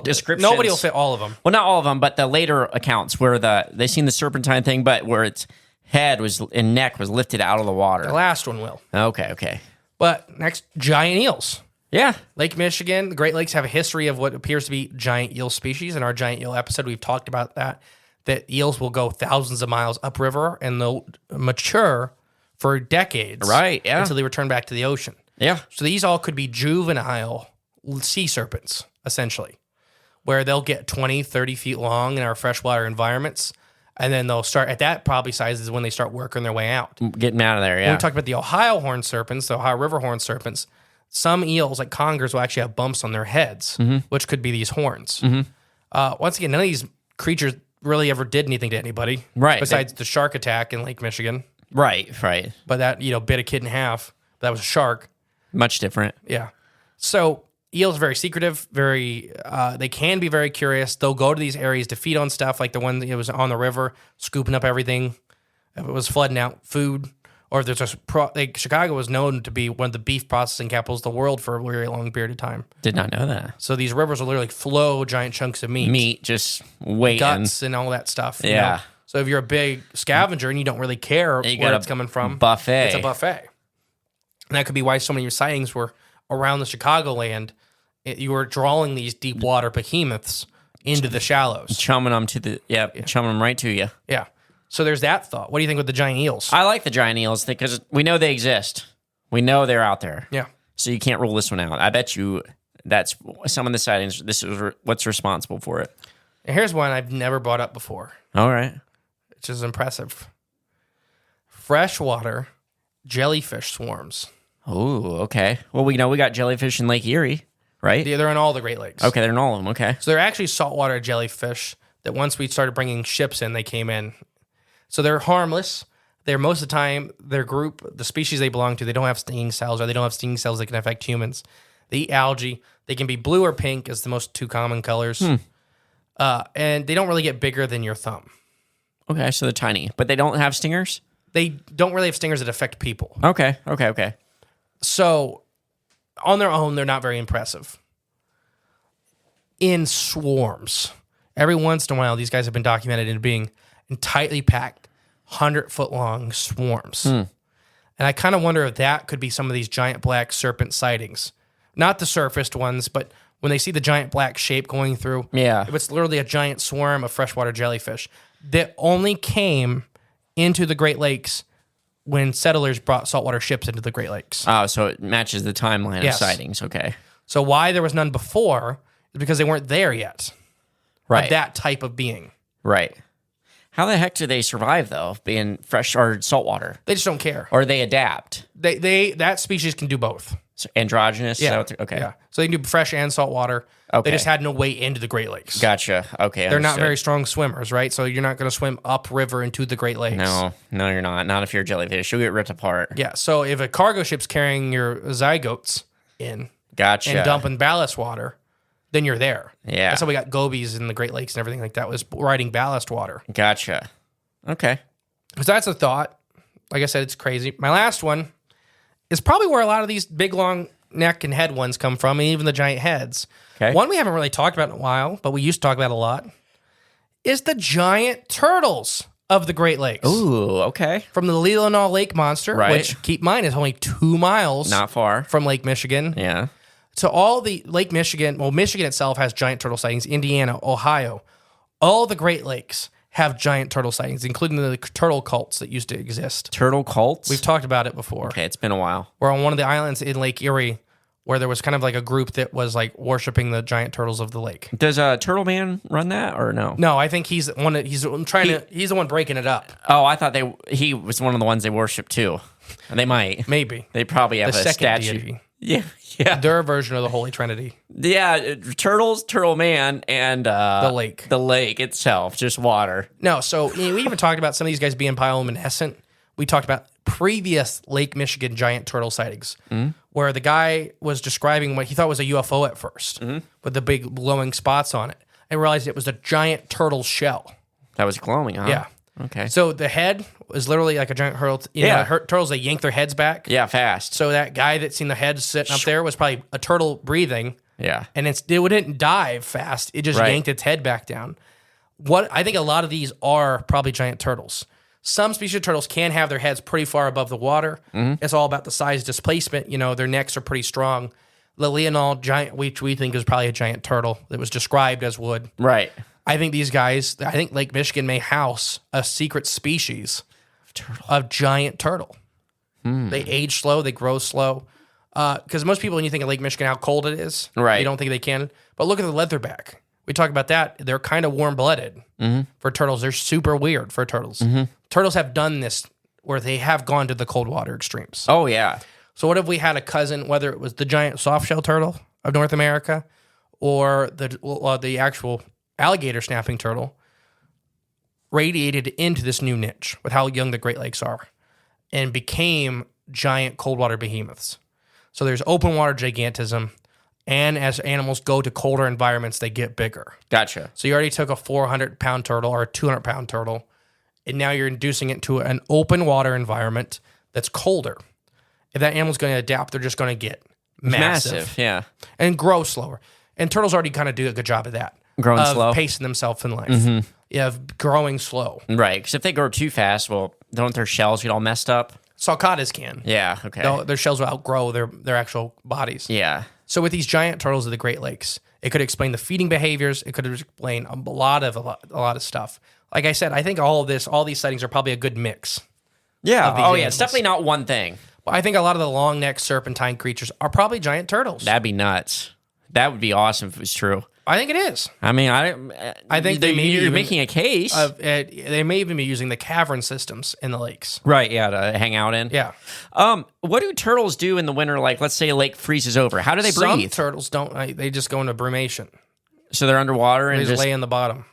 descriptions. Nobody will fit all of them. Well, not all of them, but the later accounts where they seen the serpentine thing, but where its head and neck was lifted out of the water. The last one will. Okay. But next, giant eels. Yeah. Lake Michigan, the Great Lakes have a history of what appears to be giant eel species. In our giant eel episode, we've talked about that eels will go thousands of miles upriver and they'll mature for decades. Right, yeah. Until they return back to the ocean. Yeah. So these all could be juvenile sea serpents, essentially, where they'll get 20, 30 feet long in our freshwater environments. And then they'll start, at that probably size is when they start working their way out. Getting out of there, yeah. When we talked about the Ohio horned serpents, the Ohio River horned serpents, some eels, like congers, will actually have bumps on their heads, which could be these horns. Once again, none of these creatures really ever did anything to anybody. Right. Besides the shark attack in Lake Michigan. Right. But that, bit a kid in half. That was a shark. Much different. Yeah. So eels are very secretive, they can be very curious. They'll go to these areas to feed on stuff like the one that was on the river, scooping up everything. If it was flooding out food, or if there's Chicago was known to be one of the beef processing capitals of the world for a very long period of time. Did not know that. So these rivers will literally flow giant chunks of meat. Meat, just waiting. Guts and all that stuff. Yeah. So if you're a big scavenger and you don't really care where it's coming from. Buffet. It's a buffet. And that could be why so many of your sightings were around the Chicagoland. You were drawing these deep water behemoths into the shallows. Chumming them chumming them right to you. Yeah. So there's that thought. What do you think with the giant eels? I like the giant eels because we know they exist. We know they're out there. Yeah. So you can't rule this one out. I bet you that's some of the sightings. This is what's responsible for it. And here's one I've never brought up before. All right. Which is impressive. Freshwater jellyfish swarms. Oh, okay. Well, we know we got jellyfish in Lake Erie, right? Yeah, they're in all the Great Lakes. Okay, they're in all of them. Okay. So they're actually saltwater jellyfish that once we started bringing ships in, they came in. So they're harmless. They're most of the time, their group, the species they belong to, they don't have stinging cells, or they don't have stinging cells that can affect humans. They eat algae. They can be blue or pink as the most 2 common colors. And they don't really get bigger than your thumb. Okay, so they're tiny, but they don't have stingers? They don't really have stingers that affect people. Okay. So on their own, they're not very impressive. In swarms, every once in a while, these guys have been documented in being in tightly packed, 100-foot-long swarms. And I kind of wonder if that could be some of these giant black serpent sightings. Not the surfaced ones, but when they see the giant black shape going through. Yeah. If it's literally a giant swarm of freshwater jellyfish that only came into the Great Lakes when settlers brought saltwater ships into the Great Lakes. Oh, so it matches the timeline of sightings. Okay. So why there was none before is because they weren't there yet. Right. Of that type of being. Right. How the heck do they survive though, being fresh or saltwater? They just don't care. Or they adapt. That species can do both. So androgynous. Yeah. Okay. Yeah. So they can do fresh and saltwater. Okay. They just had no way into the Great Lakes. Gotcha. Okay. They're not understood. very strong swimmers, right? So you're not going to swim upriver into the Great Lakes. No, you're not. Not if you're a jellyfish. You'll get ripped apart. Yeah. So if a cargo ship's carrying your zygotes in Gotcha. and dumping ballast water, then you're there. Yeah. That's how we got gobies in the Great Lakes and everything like that, was riding ballast water. Gotcha. Okay. So that's a thought. Like I said, it's crazy. My last one is probably where a lot of these big, long neck and head ones come from, and even the giant heads. Okay. One we haven't really talked about in a while, but we used to talk about a lot, is the giant turtles of the Great Lakes. Ooh, okay. From the Leelanau Lake Monster, Right. which, keep in mind, is only 2 miles Not far. from Lake Michigan. Yeah. So all the Lake Michigan, well, Michigan itself has giant turtle sightings. Indiana, Ohio, all the Great Lakes have giant turtle sightings, including the turtle cults that used to exist. Turtle cults? We've talked about it before. Okay, it's been a while. We're on one of the islands in Lake Erie where there was kind of like a group that was like worshiping the giant turtles of the lake. Does Turtle Man run that or no? No, I think he's the one that he's the one breaking it up. Oh, I thought he was one of the ones they worship too. They might. Maybe. They probably have The a second statue. deity. Yeah. Yeah. Their version of the Holy Trinity. Yeah, turtles, Turtle Man, and The lake. The lake itself, just water. No, so we even talked about some of these guys being bioluminescent. We talked about previous Lake Michigan giant turtle sightings, where the guy was describing what he thought was a UFO at 1st, with the big glowing spots on it, and realized it was a giant turtle shell. That was glowing, huh? Yeah. Okay. So the head was literally like a giant turtle. Yeah. Turtles, they yank their heads back. Yeah, fast. So that guy that seen the head sitting up there was probably a turtle breathing. Yeah. And it didn't dive fast. It just Right. yanked its head back down. What I think a lot of these are probably giant turtles. Some species of turtles can have their heads pretty far above the water. It's all about the size displacement. Their necks are pretty strong. The Leelanau giant, which we think is probably a giant turtle that was described as wood. Right. I think these guys, I think Lake Michigan may house a secret species of giant turtle. They age slow, they grow slow. Because most people, when you think of Lake Michigan, how cold it is, Right. you don't think they can. But look at the leatherback. We talk about that. They're kind of warm-blooded for turtles. They're super weird for turtles. Turtles have done this where they have gone to the cold water extremes. Oh, yeah. So what if we had a cousin, whether it was the giant soft-shell turtle of North America or the actual alligator snapping turtle, radiated into this new niche with how young the Great Lakes are and became giant cold water behemoths. So there's open water gigantism, and as animals go to colder environments, they get bigger. Gotcha. So you already took a 400-pound turtle or a 200-pound turtle, and now you're inducing it to an open water environment that's colder. If that animal's going to adapt, they're just going to get massive. Yeah. And grow slower. And turtles already kind of do a good job of that. Growing of slow? Pacing themselves in life. Yeah, of growing slow. Right. Because if they grow too fast, well, don't their shells get all messed up? Sulcatas can. Yeah. Okay. Their shells will outgrow their actual bodies. Yeah. So with these giant turtles of the Great Lakes, it could explain the feeding behaviors. It could explain a lot of stuff. Like I said, I think all these sightings are probably a good mix. Yeah. Of these Oh, yeah. animals. It's definitely not one thing. But I think a lot of the long-necked serpentine creatures are probably giant turtles. That'd be nuts. That would be awesome if it was true. I think it is. I mean, I think they may you're even- making a case. They may even be using the cavern systems in the lakes. Right, yeah, to hang out in. Yeah. What do turtles do in the winter? Like, let's say a lake freezes over. How do they Some breathe? turtles don't. They just go into brumation. So they're underwater They and just lay in the bottom.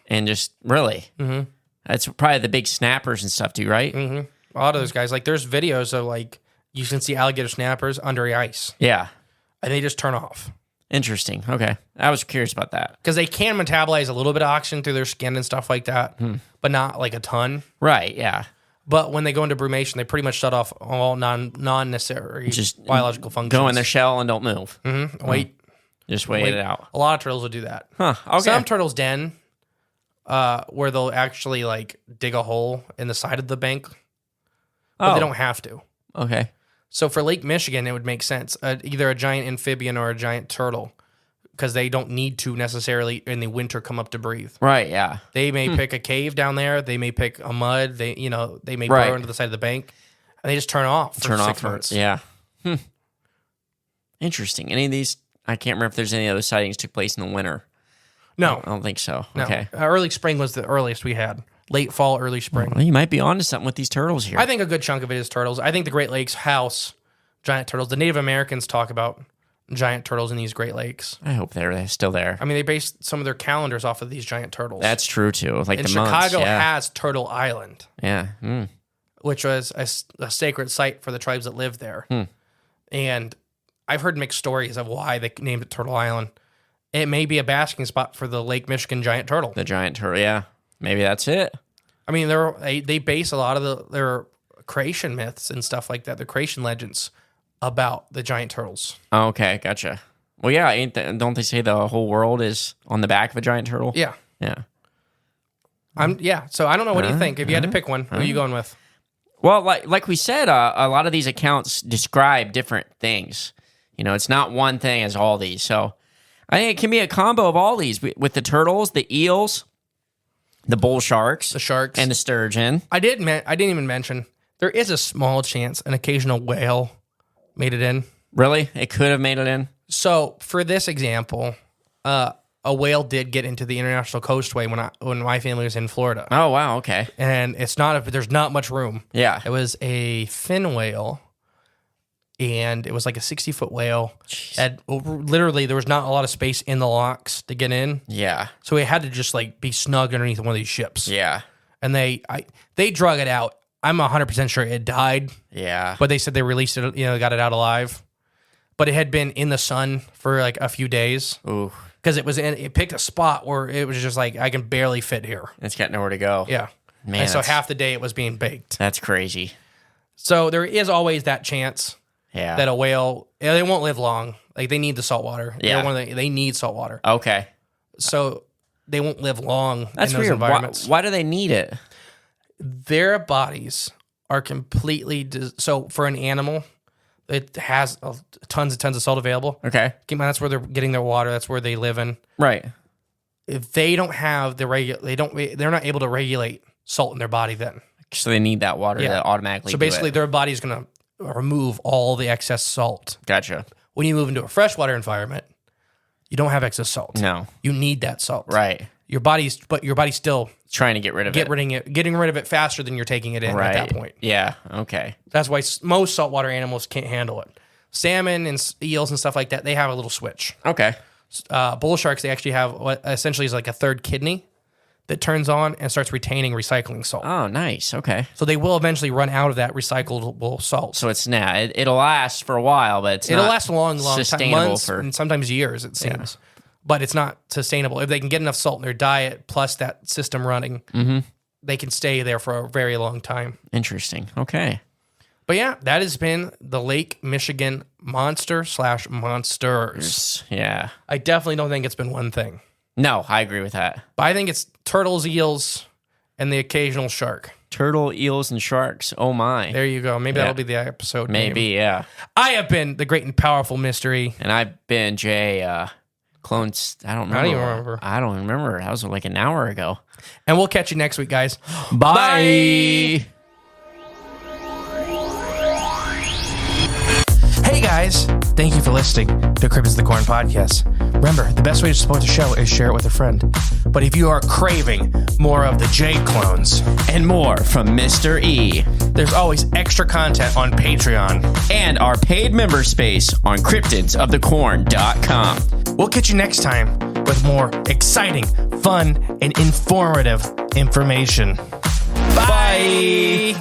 really. Mm-hmm. That's probably the big snappers and stuff too, right? Mm-hmm. A lot of those guys, like there's videos of like you can see alligator snappers under ice, Yeah. and they just turn off Interesting. Okay, I was curious about that. because they can metabolize a little bit of oxygen through their skin and stuff like that, but not like a ton. Right. Yeah. But when they go into brumation, they pretty much shut off all non-necessary Just biological functions. Go in their shell and don't move. Wait. Just wait it out. A lot of turtles will do that. Huh. Okay. Some turtles den, where they'll actually like dig a hole in the side of the bank, but they don't have to. Okay. So for Lake Michigan, it would make sense. Either a giant amphibian or a giant turtle, because they don't need to necessarily in the winter come up to breathe. Right. Yeah. They may pick a cave down there. They may pick a mud. They may Right. burrow into the side of the bank, and they just turn off for 6 months. Yeah. Interesting. Any of these? I can't remember if there's any other sightings took place in the winter. No, I don't think so. no. Okay. Early spring was the earliest we had. late fall, early spring. Well, you might be onto something with these turtles here. I think a good chunk of it is turtles. I think the Great Lakes house giant turtles. The Native Americans talk about giant turtles in these Great Lakes. I hope they're still there. I mean, they base some of their calendars off of these giant turtles. That's true, too. Like and the Chicago months, yeah. has Turtle Island. Yeah. Which was a sacred site for the tribes that lived there. And I've heard mixed stories of why they named it Turtle Island. It may be a basking spot for the Lake Michigan giant turtle. The giant turtle, yeah. Maybe that's it. I mean, they base a lot of their creation myths and stuff like that, the creation legends, about the giant turtles. Oh, okay, gotcha. Well, yeah, don't they say the whole world is on the back of a giant turtle? Yeah. Yeah. So I don't know. What do you think? If you had to pick one, who are you going with? Well, like we said, a lot of these accounts describe different things. You know, it's not one thing as all these. So I think it can be a combo of all these with the turtles, the eels, the bull sharks, and the sturgeon. I didn't even mention there is a small chance an occasional whale made it in. Really? It could have made it in? So for this example, a whale did get into the International Coastway when my family was in Florida. Oh, wow. Okay. And there's not much room. Yeah. It was a fin whale, and it was like a 60-foot whale. And literally, there was not a lot of space in the locks to get in. Yeah. So it had to just like be snug underneath one of these ships. Yeah. And they drug it out. I'm 100% sure it died. Yeah. But they said they released it, got it out alive. But it had been in the sun for like a few days. Ooh. Because it picked a spot where it was just like, I can barely fit here. It's got nowhere to go. Yeah. Man, and so half the day it was being baked. That's crazy. So there is always that chance that a whale, they won't live long. Like they need the salt water. Yeah. They need salt water. Okay. So they won't live long That's in those weird. environments. Why do they need it? Their bodies are completely... So for an animal, it has tons and tons of salt available. Okay. That's where they're getting their water. That's where they live in. Right. If they don't have they're not able to regulate salt in their body then. So they need that water to automatically So basically their body's going to remove all the excess salt. Gotcha. When you move into a freshwater environment, you don't have excess salt. No. You need that salt. Right. Your body's still trying to get rid of it. Getting rid of it faster than you're taking it in at that point. Yeah. Okay. That's why most saltwater animals can't handle it. Salmon and eels and stuff like that, they have a little switch. Okay. Bull sharks, they actually have what essentially is like a third kidney that turns on and starts retaining recycling salt. Oh, nice. Okay. So they will eventually run out of that recyclable salt. So it's it'll last for a while, but it'll last a long time, months for, and sometimes years, it seems. Yeah. But it's not sustainable. If they can get enough salt in their diet plus that system running, they can stay there for a very long time. Interesting. Okay. But yeah, that has been the Lake Michigan monster/monsters. Yeah. I definitely don't think it's been one thing. No, I agree with that. But I think it's turtles, eels, and the occasional shark. Turtle, eels, and sharks. Oh my. There you go. Maybe that'll be the episode Maybe, name. Yeah. I have been the great and powerful mystery. And I've been Jay, Clones. I don't remember. I don't even remember. I don't remember. That was like an hour ago. And we'll catch you next week, guys. Bye. Hey guys, thank you for listening to Cryptids the Corn podcast. Remember, the best way to support the show is share it with a friend. But if you are craving more of the J clones and more from Mr. E, there's always extra content on Patreon and our paid member space on cryptidsofthecorn.com. We'll catch you next time with more exciting, fun, and informative information. Bye.